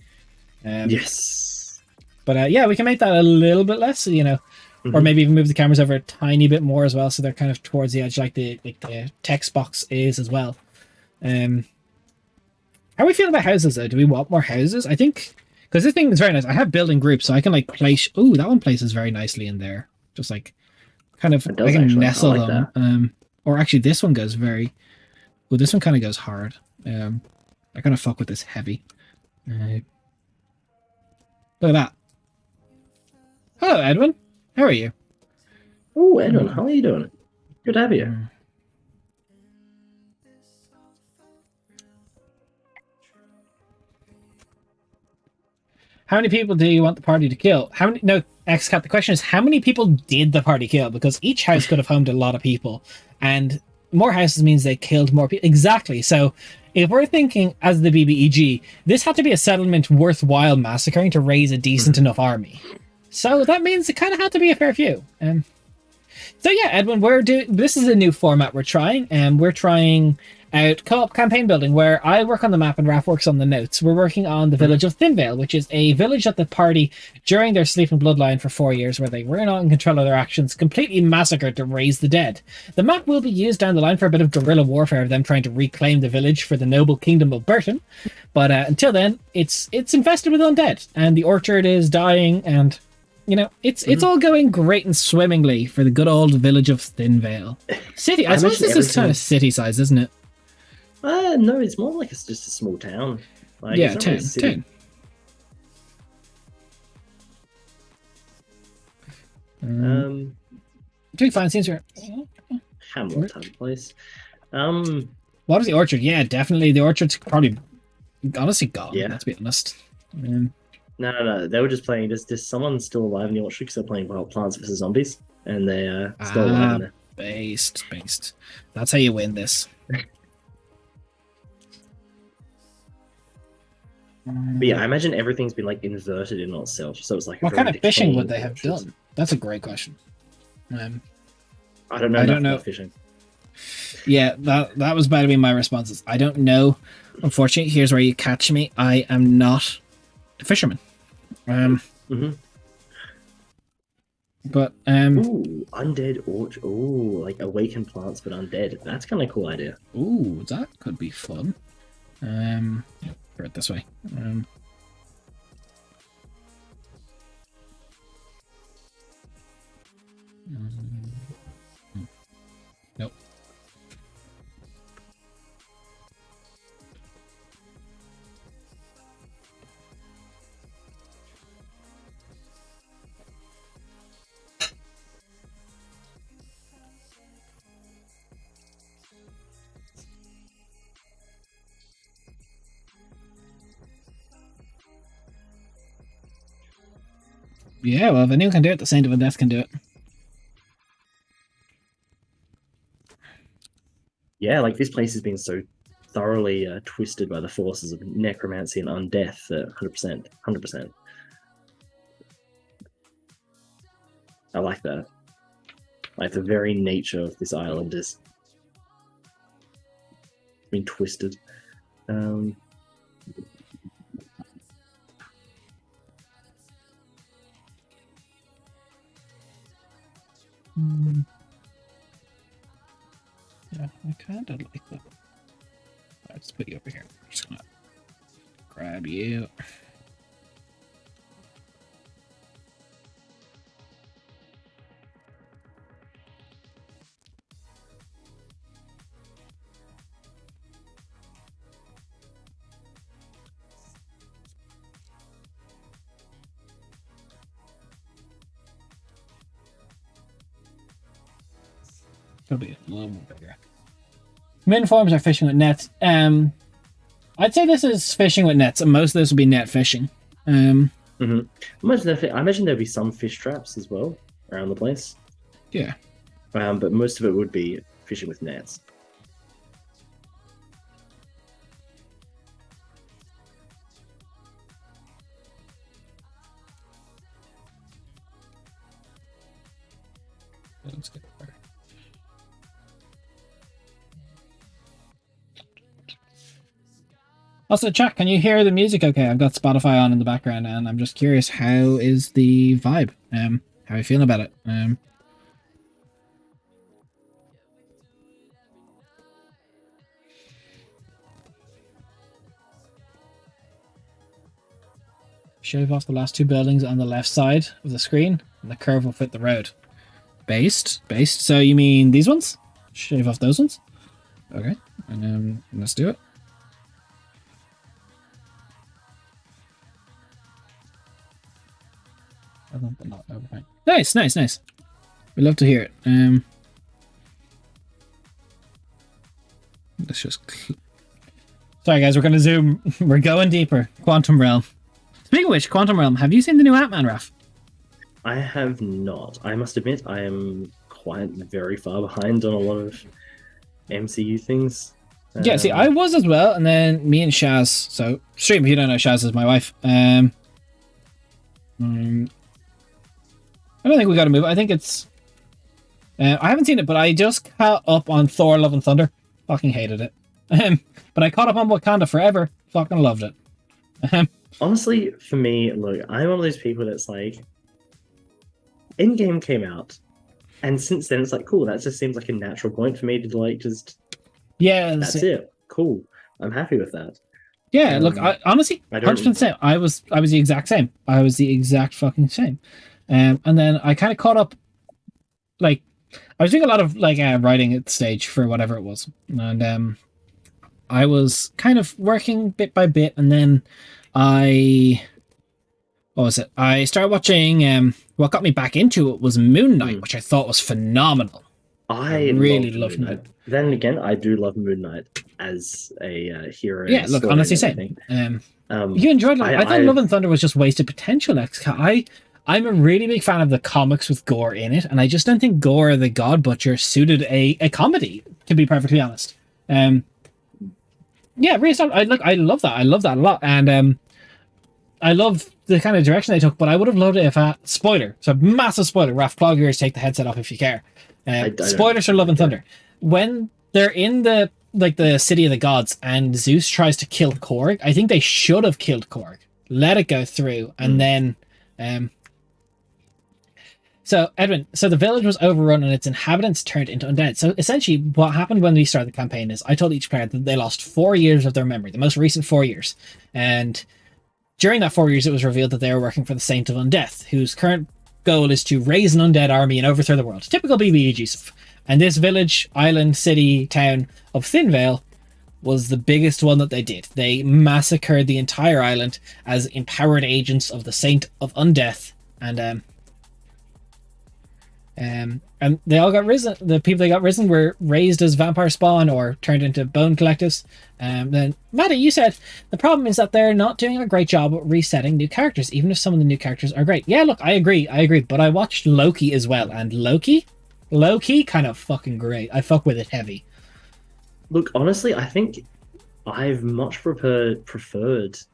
Yes. But yeah, we can make that a little bit less, or maybe even move the cameras over a tiny bit more as well, so they're kind of towards the edge, like the text box is as well. How are we feeling about houses though? Do we want more houses? I think. Because this thing is very nice. I have building groups, so I can like place. Ooh, that one places very nicely in there. Just like, kind of, I can actually nestle them. Or actually, this one goes very. Oh, this one kind of goes hard. I kind of fuck with this heavy. Look at that. Hello, Edwin. How are you? Oh, Edwin, how are you doing? Good to have you. How many people do you want the party to kill? No, XCat, the question is, how many people did the party kill? Because each house could have homed a lot of people. And more houses means they killed more people. Exactly. So if we're thinking as the BBEG, this had to be a settlement worthwhile massacring to raise a decent enough army. So that means it kind of had to be a fair few. So yeah, Edwin, this is a new format we're trying. We're trying out co-op campaign building, where I work on the map and Raph works on the notes. We're working on the village of Thinvale, which is a village that the party, during their Sleeping Bloodline for 4 years, where they were not in control of their actions, completely massacred to raise the dead. The map will be used down the line for a bit of guerrilla warfare of them trying to reclaim the village for the noble kingdom of Burton. But until then, it's infested with undead, and the orchard is dying, and it's all going great and swimmingly for the good old village of Thinvale. City, I suppose this is kind of city size, isn't it? No, it's more like it's just a small town. Like, yeah, 10. Doing fine, seems right. Hamlet type of place. What is the orchard? Yeah, definitely. The orchard's probably honestly gone. Yeah. Let's be honest. No. They were just playing. There's someone still alive in the orchard because they're playing Plants vs Zombies, and they're still alive in there. Based. That's how you win this. But yeah, I imagine everything's been like inverted in itself, so it's like. What kind of fishing would they have done? That's a great question. I don't know. I don't know fishing. Yeah, that was about to be my responses. I don't know. Unfortunately, here's where you catch me. I am not a fisherman. But ooh, undead orchard. Ooh, like awakened plants but undead. That's kind of a cool idea. Ooh, that could be fun. Throw it this way. Nope. Yeah, well, if anyone can do it, the Saint of Undeath can do it. Yeah, like this place has been so thoroughly twisted by the forces of necromancy and undeath. 100%. I like that. Like the very nature of this island is been twisted. Yeah, I kind of like that. I'll just put you over here. I'm just gonna grab you. It'll be a little more bigger. Main forms are fishing with nets. I'd say this is fishing with nets, and most of this will be net fishing. I imagine there'll be some fish traps as well around the place. Yeah. But most of it would be fishing with nets. Let's get there. Also, chat, can you hear the music okay? I've got Spotify on in the background, and I'm just curious, how is the vibe? How are you feeling about it? Shave off the last two buildings on the left side of the screen, and the curve will fit the road. Based. So you mean these ones? Shave off those ones? Okay, let's do it. Nice. We love to hear it. Let's just. Sorry, guys, we're gonna zoom. We're going deeper. Quantum Realm. Speaking of which, Quantum Realm. Have you seen the new Ant-Man, Raph? I have not. I must admit, I am quite very far behind on a lot of MCU things. Yeah, see, I was as well, and then me and Shaz. So, stream, if you don't know, Shaz is my wife. I don't think we got to move. I think it's. I haven't seen it, but I just caught up on Thor: Love and Thunder. Fucking hated it. But I caught up on Wakanda Forever. Fucking loved it. Honestly, for me, look, I'm one of those people that's like, Endgame came out, and since then it's like, cool. That just seems like a natural point for me to like just. Yeah, that's it. Cool. I'm happy with that. Yeah, look, I, honestly, 100% same. I was the exact same. I was the exact fucking same. And then I kind of caught up, like, I was doing a lot of like writing at the stage for whatever it was, and I was kind of working bit by bit, and then I started watching. What got me back into it was Moon Knight, which I thought was phenomenal. I really loved Moon Knight. Then again, I do love Moon Knight as a hero. Yeah, look, honestly, same. You enjoyed it. I thought Love and Thunder was just wasted potential. I'm a really big fan of the comics with Gorr in it, and I just don't think Gorr the God Butcher suited a comedy, to be perfectly honest. Yeah, I love that. I love that a lot, and I love the kind of direction they took. But I would have loved it if spoiler, so massive spoiler. Raph, plug yours. Take the headset off if you care. Spoilers for Love and Thunder. When they're in the city of the gods, and Zeus tries to kill Korg, I think they should have killed Korg, let it go through, and then. So, Edwin, so the village was overrun and its inhabitants turned into undead. So, essentially, what happened when we started the campaign is I told each player that they lost 4 years of their memory, the most recent 4 years. And during that 4 years, it was revealed that they were working for the Saint of Undeath, whose current goal is to raise an undead army and overthrow the world. Typical BBEG. And this village, island, city, town of Thinvale was the biggest one that they did. They massacred the entire island as empowered agents of the Saint of Undeath. And they all got risen. The people they got risen were raised as vampire spawn or turned into bone collectives. Then, Maddie, you said the problem is that they're not doing a great job at resetting new characters, even if some of the new characters are great. Yeah, look, I agree. But I watched Loki as well, and Loki, kind of fucking great. I fuck with it heavy. Look, honestly, I think I've much preferred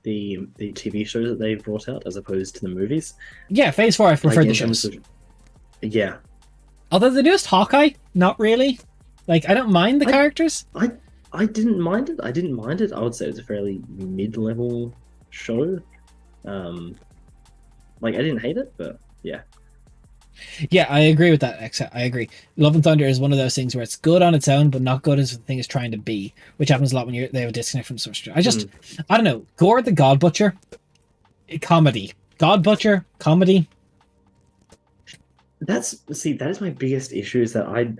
the TV shows that they've brought out as opposed to the movies. Yeah, Phase 4, I prefer the shows. Yeah. Although the newest Hawkeye, not really. Like, I don't mind the characters. I didn't mind it. I would say it's a fairly mid-level show. I didn't hate it, but yeah. Yeah, I agree with that. I agree. Love and Thunder is one of those things where it's good on its own, but not good as the thing is trying to be, which happens a lot when they have a disconnect from the source. I don't know. Gorr the God Butcher, comedy. God Butcher, comedy. That is my biggest issue, is that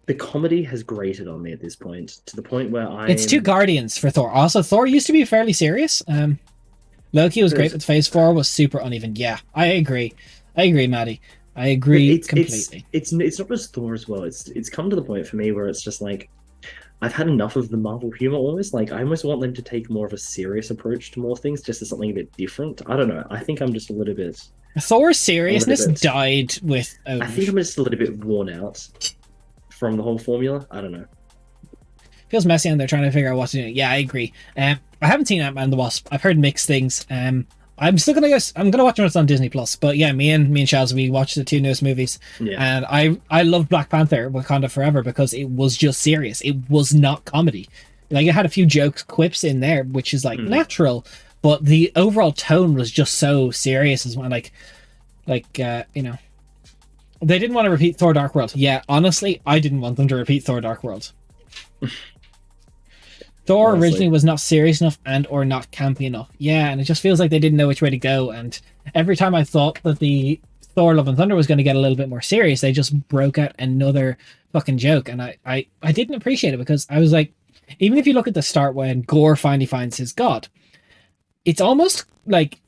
the comedy has grated on me at this point, to the point where it's too Guardians for Thor. Also, Thor used to be fairly serious. Loki was great, but Phase 4 was super uneven. Yeah, I agree, Maddie. I agree completely. It's not just Thor as well. It's come to the point for me where it's just like I've had enough of the Marvel humor almost. Like, I almost want them to take more of a serious approach to more things, just as something a bit different. I don't know. I think I'm just a little bit... Thor's seriousness died with Odin. I think I'm just a little bit worn out from the whole formula. I don't know. Feels messy and they're trying to figure out what to do. Yeah, I agree. I haven't seen Ant-Man and the Wasp. I've heard mixed things. I'm still gonna watch it on Disney Plus. But yeah, me and Shaz, we watched the 2 newest movies. Yeah. And I loved Black Panther Wakanda Forever because it was just serious. It was not comedy. Like, it had a few jokes, quips in there, which is like natural, but the overall tone was just so serious as well. You know, they didn't want to repeat Thor Dark World. Yeah, honestly, I didn't want them to repeat Thor Dark World. Thor originally was not serious enough and or not campy enough. Yeah, and it just feels like they didn't know which way to go. And every time I thought that the Thor Love and Thunder was going to get a little bit more serious, they just broke out another fucking joke. And I didn't appreciate it, because I was like, even if you look at the start when Gorr finally finds his god, it's almost like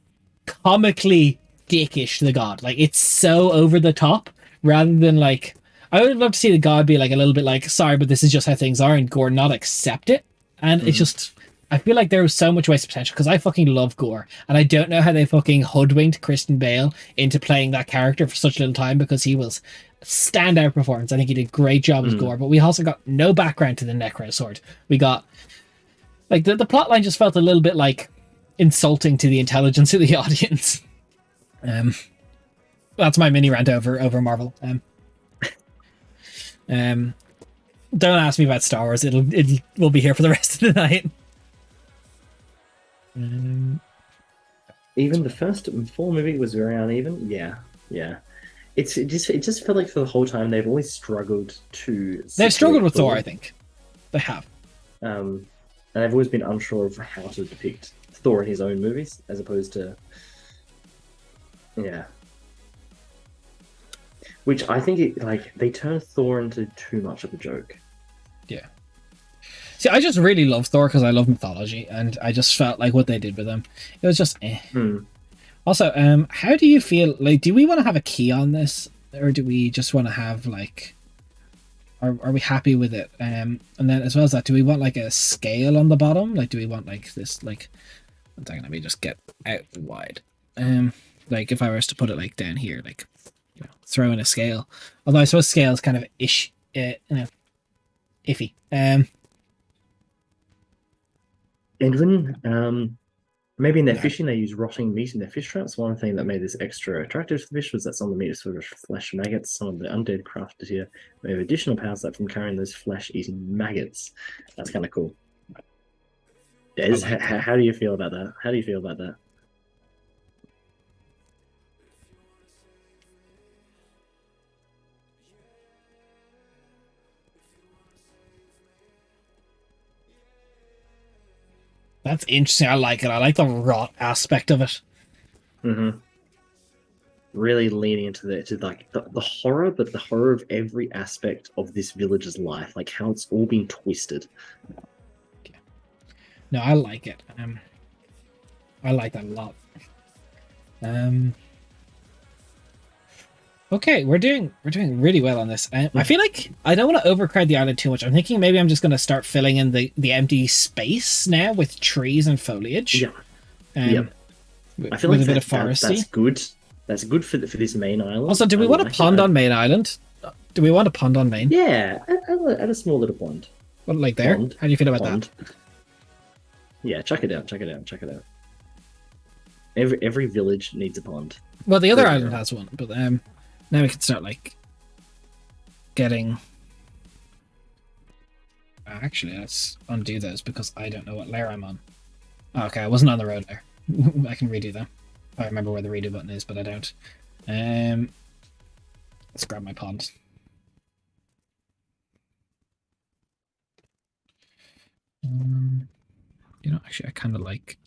comically dickish, the god. Like, it's so over the top, rather than like, I would love to see the god be like a little bit like, sorry, but this is just how things are, and Gorr not accept it. And it's just, I feel like there was so much wasted potential, because I fucking love Gorr, and I don't know how they fucking hoodwinked Christian Bale into playing that character for such a little time, because he was a standout performance. I think he did a great job as Gorr, but we also got no background to the Necro Sword. We got, like, the plot line just felt a little bit like insulting to the intelligence of the audience. That's my mini rant over Marvel. Don't ask me about Star Wars. It will be here for the rest of the night. Even the first Thor movie was very uneven. Yeah. It just felt like for the whole time they've always struggled to. They've struggled with Thor, I think. They have. And they've always been unsure of how to depict Thor in his own movies, as opposed to. Yeah. Which I think they turned Thor into too much of a joke. Yeah. See, I just really love Thor because I love mythology, and I just felt like what they did with him, it was just eh. Also, how do you feel? Like, do we want to have a key on this, or do we just want to have like, are we happy with it? And then as well as that, do we want like a scale on the bottom? Like, do we want like this, like, One second, let me just get out wide. Like if I was to put it like down here, like throw in a scale. Although I suppose scale is kind of iffy. Edwin, maybe in their fishing they use rotting meat in their fish traps. One thing that made this extra attractive to the fish was that some of the meat is sort of flesh maggots. Some of the undead crafters here may have additional powers that from carrying those flesh-eating maggots. That's kind of cool. Des, how do you feel about that? How do you feel about that? That's interesting. I like it. I like the rot aspect of it. Mm-hmm. Really leaning into the horror, but the horror of every aspect of this village's life, like how it's all been twisted. Okay. No, I like it. I like that a lot. Okay, we're doing really well on this. I feel like I don't want to overcrowd the island too much. I'm thinking maybe I'm just going to start filling in the empty space now with trees and foliage. Yeah. I feel like a bit of foresty. That's good. That's good for this main island. Also, do we want a pond on main island? Do we want a pond on main? Yeah, add a small little pond. What, like there? Pond. How do you feel about that? Yeah, check it out. Every village needs a pond. Well, the other island has one, but now we can start like getting. Actually, let's undo those because I don't know what layer I'm on. Oh, okay, I wasn't on the road there. I can redo them. I remember where the redo button is, but I don't. Let's grab my pond. Actually, I kind of like.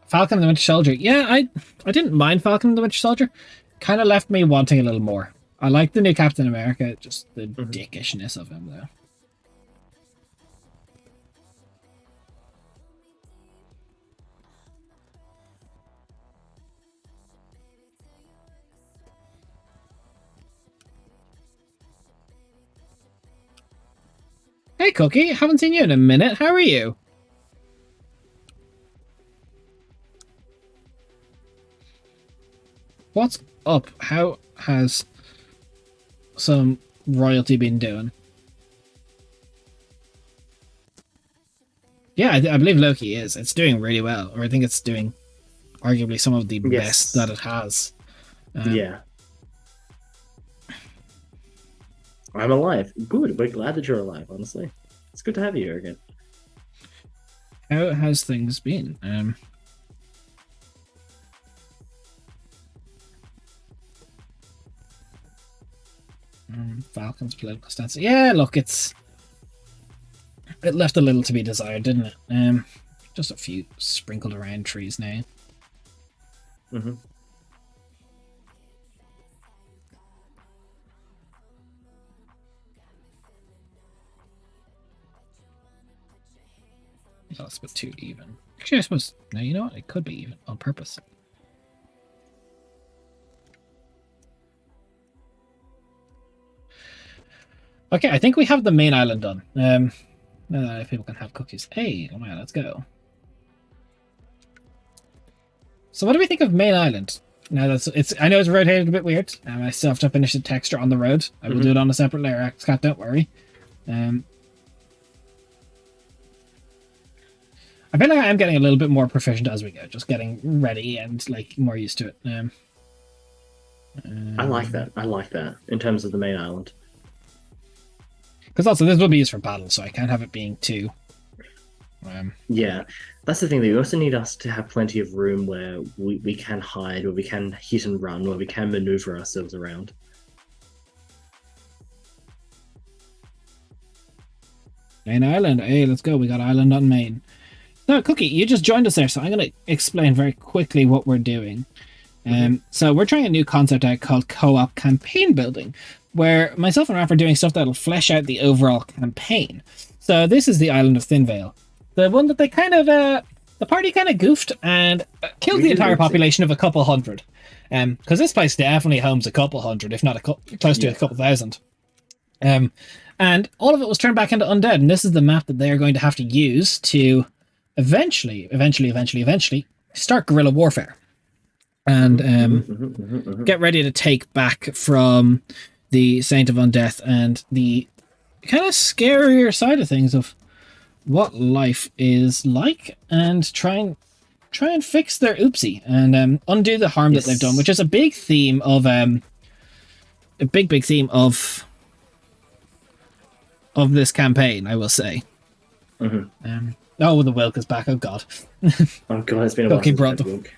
Falcon and the Winter Soldier. Yeah, I didn't mind Falcon and the Winter Soldier. Kind of left me wanting a little more. I like the new Captain America, just the dickishness of him, though. Hey, Cookie. Haven't seen you in a minute. How are you? What's up? How has some royalty been doing? Yeah, I believe Loki is. It's doing really well. Or I think it's doing arguably some of the best that it has. Yeah. I'm alive. Good. We're glad that you're alive, honestly. It's good to have you here again. How has things been? Falcon's political stance. Yeah, look, it left a little to be desired, didn't it? Just a few sprinkled around trees now. Mm-hmm. That's a bit too even. Actually, I suppose. No, you know what? It could be even on purpose. Okay, I think we have the main island done. If people can have cookies. Hey, oh man, let's go. So what do we think of main island? Now I know it's rotated a bit weird. I still have to finish the texture on the road. I will do it on a separate layer, Scott, don't worry. I feel like I am getting a little bit more proficient as we go, just getting ready and like more used to it. I like that. I like that in terms of the main island. Because also this will be used for battle, so I can't have it being too. Yeah, that's the thing. That you also need us to have plenty of room where we can hide, where we can hit and run, where we can maneuver ourselves around. Main island. Hey, let's go. We got island on main. No, Cookie, you just joined us there, so I'm going to explain very quickly what we're doing. So we're trying a new concept out called co-op campaign building, where myself and Raph are doing stuff that'll flesh out the overall campaign. So this is the island of Thinvale. The one that they kind of, the party kind of goofed and killed the entire population of a couple hundred. Because this place definitely homes a couple hundred, if not close to a couple thousand. And And all of it was turned back into undead, and this is the map that they are going to have to use to eventually start guerrilla warfare. And get ready to take back from the Saint of Undeath and the kind of scarier side of things of what life is like, and try and fix their oopsie and undo the harm that they've done, which is a big theme of a big theme of this campaign, I will say. Oh, the Wilk is back. Oh god. Oh god, it's been a while since we've had Wilk.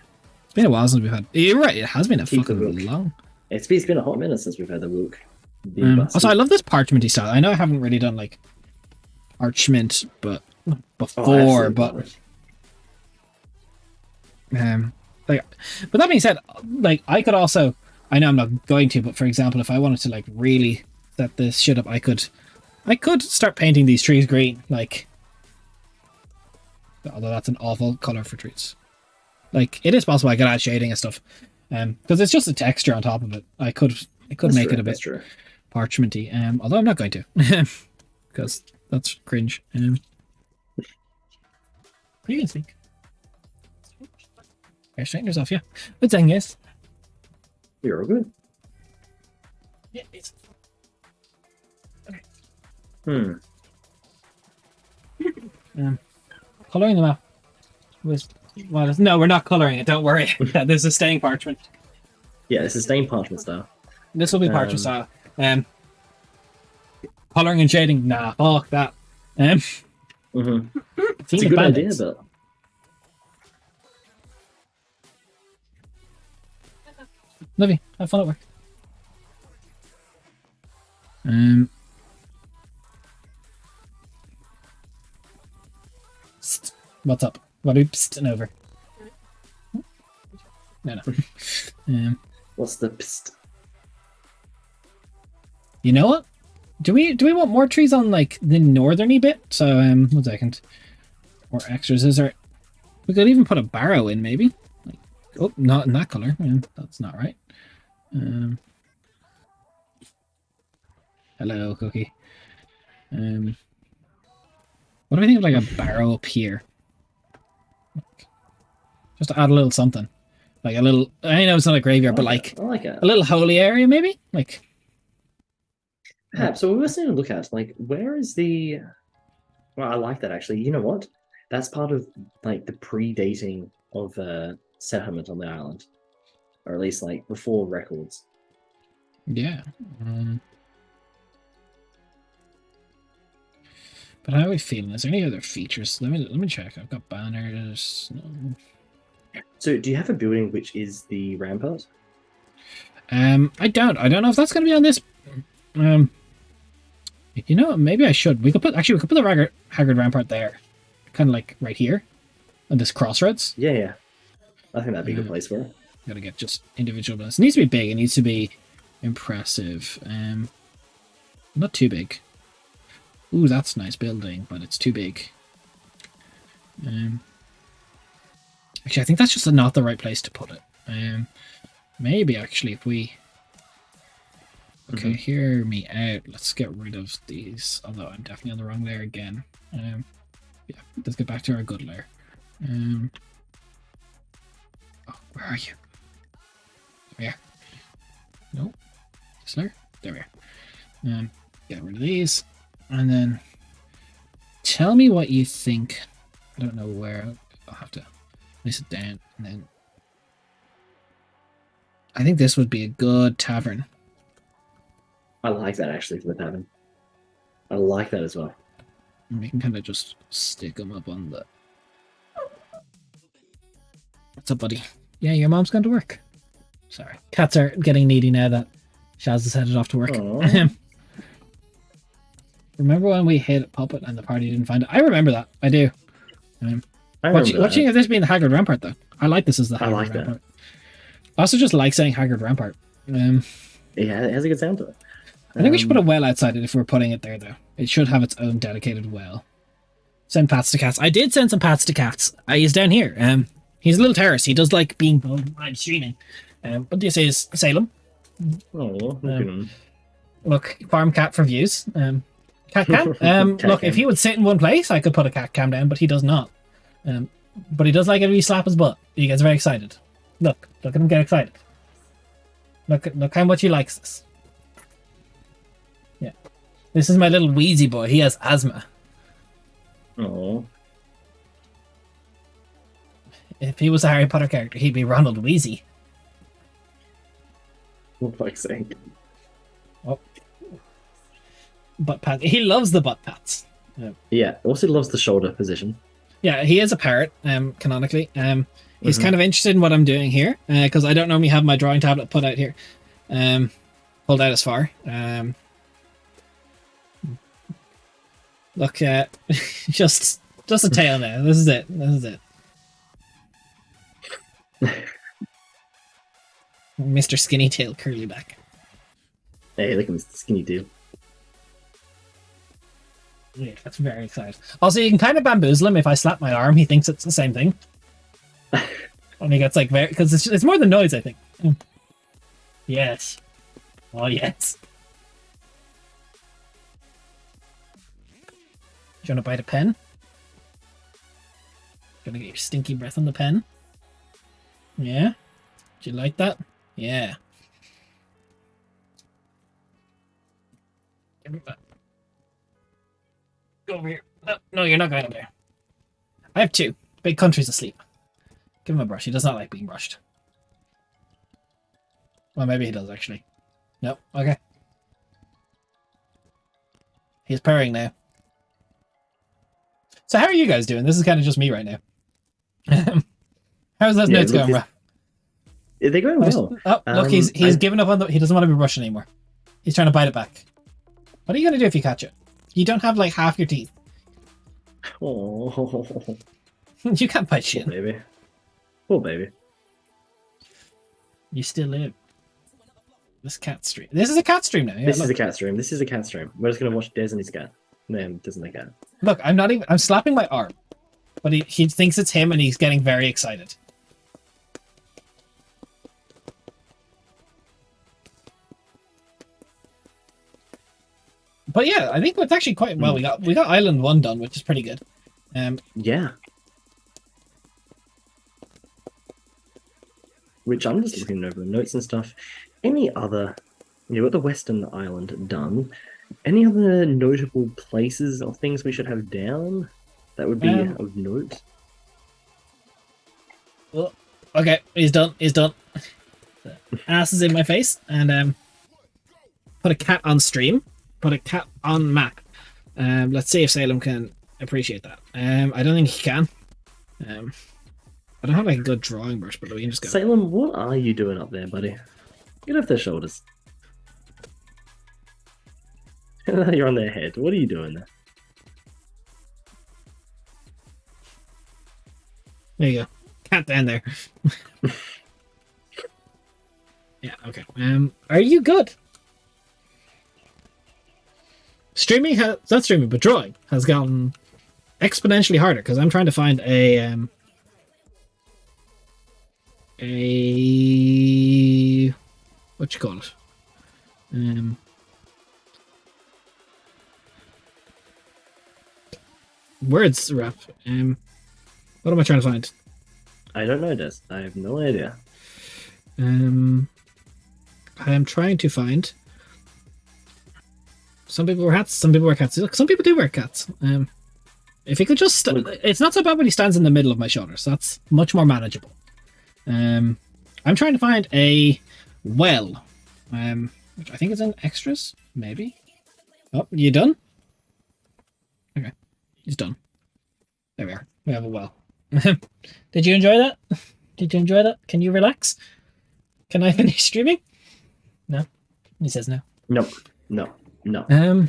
It's been a while since we've had. You're right. It has been a fucking long. It's been a hot minute since we've had the Wilk. Also, I love this parchmenty style. I know I haven't really done like parchment, but before, but like, but that being said, like I could also, I know I'm not going to, but for example, if I wanted to like really set this shit up, I could start painting these trees green, like, although that's an awful color for trees. Like, it is possible I could add shading and stuff, because it's just a texture on top of it. I could make it a bit parchmenty, although I'm not going to, because that's cringe. What do you guys think? Okay, straighteners off, yeah. Good thing is, you're all good. Yeah, it's okay. Coloring the map was no, we're not coloring it. Don't worry. This is staying parchment. Yeah, this is staying parchment style. This will be parchment style. Coloring and shading, nah, fuck that. It's a good idea, but Livy, have fun at work. What's up? What are you psting over? No. What's the pst? You know what? Do we want more trees on like the northerny bit? So 1 second. Or extras. Is there? We could even put a barrow in, maybe. Like, oh, not in that color. That's not right. Hello, Cookie. What do we think of like a barrow up here? Just to add a little something. Like a little, I know it's not a graveyard, but like I like it. A little holy area, maybe? Like, perhaps. So we were saying to look at, like, where is the... Well, I like that, actually. You know what? That's part of, like, the predating of settlement on the island. Or at least, like, before records. Yeah. But how are we feeling? Is there any other features? Let me check. I've got banners. No. So, do you have a building which is the rampart? I don't know if that's going to be on this. You know, maybe I should. We could put the Haggard Rampart there, kind of like right here, on this crossroads. Yeah. I think that'd be a good place for it. Gotta get just individual buildings. It needs to be big. It needs to be impressive. Not too big. Ooh, that's a nice building, but it's too big. Actually, I think that's just not the right place to put it. Maybe actually, if we. Okay, hear me out. Let's get rid of these. Although I'm definitely on the wrong layer again. Yeah, let's get back to our good layer. Oh, where are you? There we are. Nope. This layer? There we are. Get rid of these. And then tell me what you think. I don't know where. I'll have to place it down. And then I think this would be a good tavern. I like that, actually, for the tavern. I like that as well. And we can kind of just stick them up on the... What's up, buddy? Yeah, your mom's gone to work. Sorry. Cats are getting needy now that Shaz is headed off to work. Remember when we hit Puppet and the party didn't find it? I remember that. I do. What do you think of this being the Haggard Rampart, though? I like this as the Haggard Rampart. I also just like saying Haggard Rampart. Yeah, it has a good sound to it. I think we should put a well outside it if we're putting it there, though. It should have its own dedicated well. Send pats to cats. I did send some pats to cats. He's down here. He's a little terrorist. He does like being live streaming. What do you say is Salem? Oh, look, farm cat for views. Cat cam. Look, if he would sit in one place, I could put a cat cam down, but he does not. But he does like it if you slap his butt. He gets very excited. Look at him get excited. Look how much he likes this. Yeah, this is my little Wheezy boy. He has asthma. Oh. If he was a Harry Potter character, he'd be Ronald Weasley. For fuck's sake. Oh. Butt pat. He loves the butt pats. Yeah. Also loves the shoulder position. Yeah, he is a parrot, canonically. He's kind of interested in what I'm doing here, because I don't normally have my drawing tablet put out here. Pulled out as far. Look, just a tail now. This is it. Mr. Skinny Tail Curly back. Hey, look at Mr. Skinny Tail. Yeah, that's very exciting. Also, you can kind of bamboozle him. If I slap my arm, he thinks it's the same thing. And he gets like very... Because it's more than noise, I think. Yes. Oh, yes. Do you want to bite a pen? Gonna get your stinky breath on the pen. Yeah? Do you like that? Yeah. Give me that. Go over here. No, you're not going over there. I have two. Big Country's asleep. Give him a brush. He does not like being brushed. Well, maybe he does, actually. Nope. Okay. He's purring now. So how are you guys doing? This is kind of just me right now. How's those notes going, Rob? They're going well. Oh, look, he's given up on the... He doesn't want to be brushed anymore. He's trying to bite it back. What are you going to do if you catch it? You don't have, like, half your teeth. Oh. You can't bite shit. Poor baby. Poor baby. You still live. This cat stream. This is a cat stream now. Yeah, this is a cat stream. This is a cat stream. We're just going to watch Des and his cat. No, doesn't like cat. Look, I'm slapping my arm. But he thinks it's him and he's getting very excited. But yeah, I think it's actually quite well. We got Island 1 done, which is pretty good. Yeah. Which I'm just looking over the notes and stuff. Any other... You got the Western Island done. Any other notable places or things we should have down that would be of note? Well, okay, he's done. Ass is in my face. And put a cat on stream. Put a cat on map. Let's see if Salem can appreciate that. I don't think he can. I don't have like a good drawing brush, but we can just go. Salem, what are you doing up there, buddy? Get off their shoulders. You're on their head. What are you doing there? There you go. Cat down there. Yeah, okay. Are you good? Streaming not streaming, but drawing has gotten exponentially harder because I'm trying to find a what you call it? Words wrap. What am I trying to find? I don't know, Des. I have no idea. I am trying to find. Some people wear hats, some people wear cats. Look, some people do wear cats. If he could just... it's not so bad when he stands in the middle of my shoulders. That's much more manageable. I'm trying to find a well. Which I think is in extras, maybe. Oh, you done? Okay. He's done. There we are. We have a well. Did you enjoy that? Did you enjoy that? Can you relax? Can I finish streaming? No. He says no. Nope. No.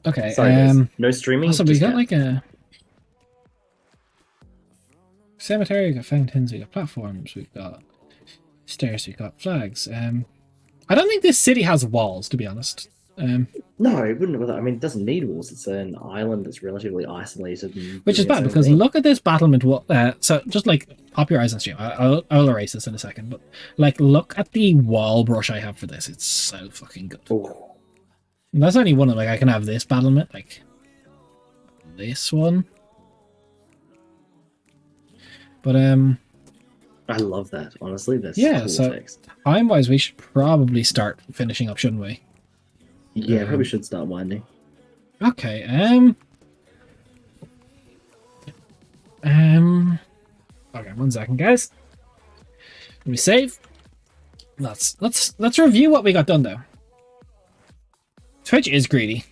Okay. Sorry, no streaming. So we got like a cemetery, we got fountains, we got platforms, we've got stairs, we got flags. I don't think this city has walls, to be honest. No, it wouldn't. I mean, it doesn't need walls. It's an island that's relatively isolated. Which is bad because look at this battlement wall. So just like pop your eyes on stream. I'll erase this in a second, but like look at the wall brush I have for this. It's so fucking good. Oh. And that's only one of, like, I can have this battlement, like this one. But I love that, honestly. That's yeah, cool so text. time-wise we should probably start finishing up, shouldn't we? Yeah, probably should start winding. Okay, okay, 1 second, guys. Let me save. Let's review what we got done though. Twitch is greedy.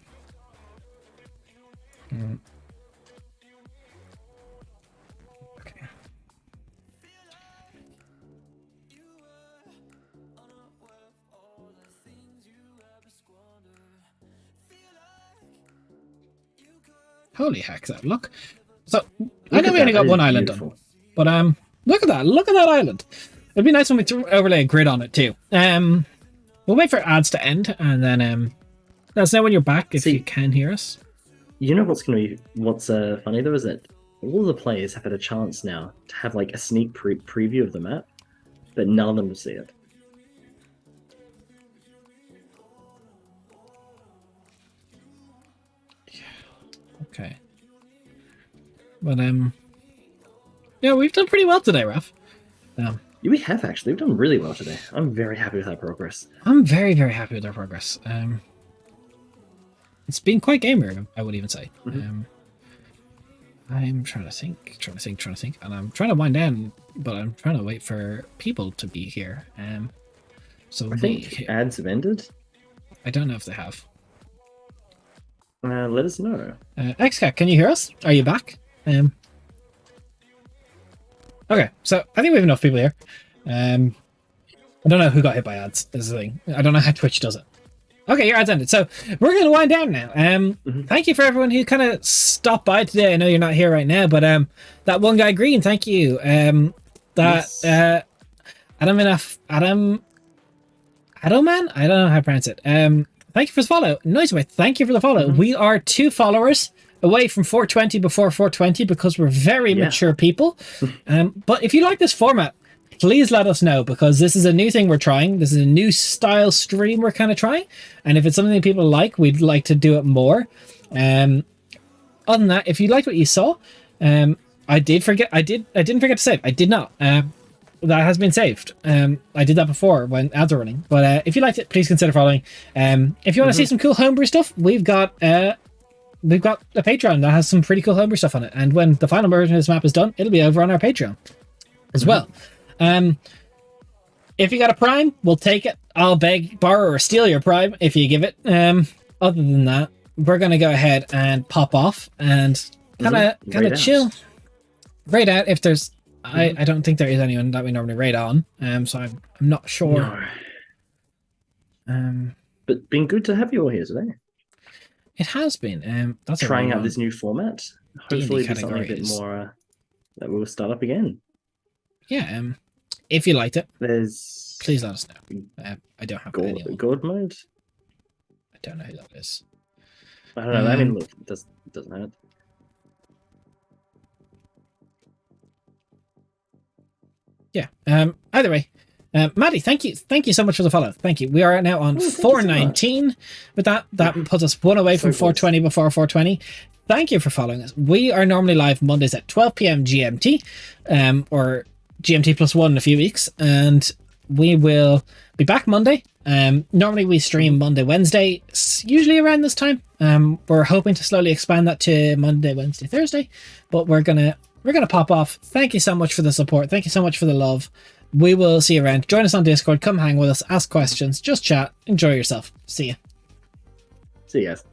Okay. Holy heck, that look. So I know we only got one island done, but look at that! Look at that island. It'd be nice when we overlay a grid on it too. We'll wait for ads to end, and then let us know when you're back if you can hear us. You know what's funny though is that all the players have had a chance now to have like a sneak preview of the map, but none of them will see it. Okay. But yeah, we've done pretty well today, Raf. We have actually. We've done really well today. I'm very happy with our progress. I'm very, very happy with our progress. It's been quite gamer, I would even say. Mm-hmm. I'm trying to think, and I'm trying to wind down, but I'm trying to wait for people to be here. So I think ads have ended. I don't know if they have. Let us know. XCat, can you hear us? Are you back? Okay, so I think we have enough people here. I don't know who got hit by ads. This is the thing. I don't know how Twitch does it. Okay, your ads ended. So we're going to wind down now. Thank you for everyone who kind of stopped by today. I know you're not here right now, but that one guy Green, thank you. Adam man, I don't know how to pronounce it. Thank you for the follow. Noiseway, thank you for the follow. We are 2 followers away from 420 before 420 because we're very mature people. But if you like this format, please let us know, because this is a new thing we're trying. This is a new style stream we're kind of trying, and if it's something that people like, we'd like to do it more. Other than that, if you liked what you saw, I didn't forget to save. I did not. That has been saved. I did that before when ads are running. But if you liked it, please consider following. If you want to see some cool homebrew stuff, we've got a Patreon that has some pretty cool homebrew stuff on it. And when the final version of this map is done, it'll be over on our Patreon as well. If you got a Prime, we'll take it. I'll beg, borrow, or steal your Prime if you give it. Other than that, we're going to go ahead and pop off and kind of chill. Raid out if there's... I don't think there is anyone that we normally raid on, so I'm not sure. No. But been good to have you all here today. It has been. That's trying out this new format. Hopefully, there's something a bit more that we'll start up again. Yeah. If you liked it, please let us know. I don't have God mode. I don't know who that is. I don't know. I mean, look, it doesn't hurt. Yeah. Either way, Maddie, thank you so much for the follow. Thank you. We are now on 419. With that puts us one away from 420 before 420. Thank you for following us. We are normally live Mondays at 12 p.m. GMT, or GMT +1 in a few weeks, and we will be back Monday. Normally we stream Monday, Wednesday, usually around this time. We're hoping to slowly expand that to Monday, Wednesday, Thursday, but we're gonna pop off. Thank you so much for the support. Thank you so much for the love. We will see you around. Join us on Discord. Come hang with us. Ask questions. Just chat. Enjoy yourself. See ya. See you guys.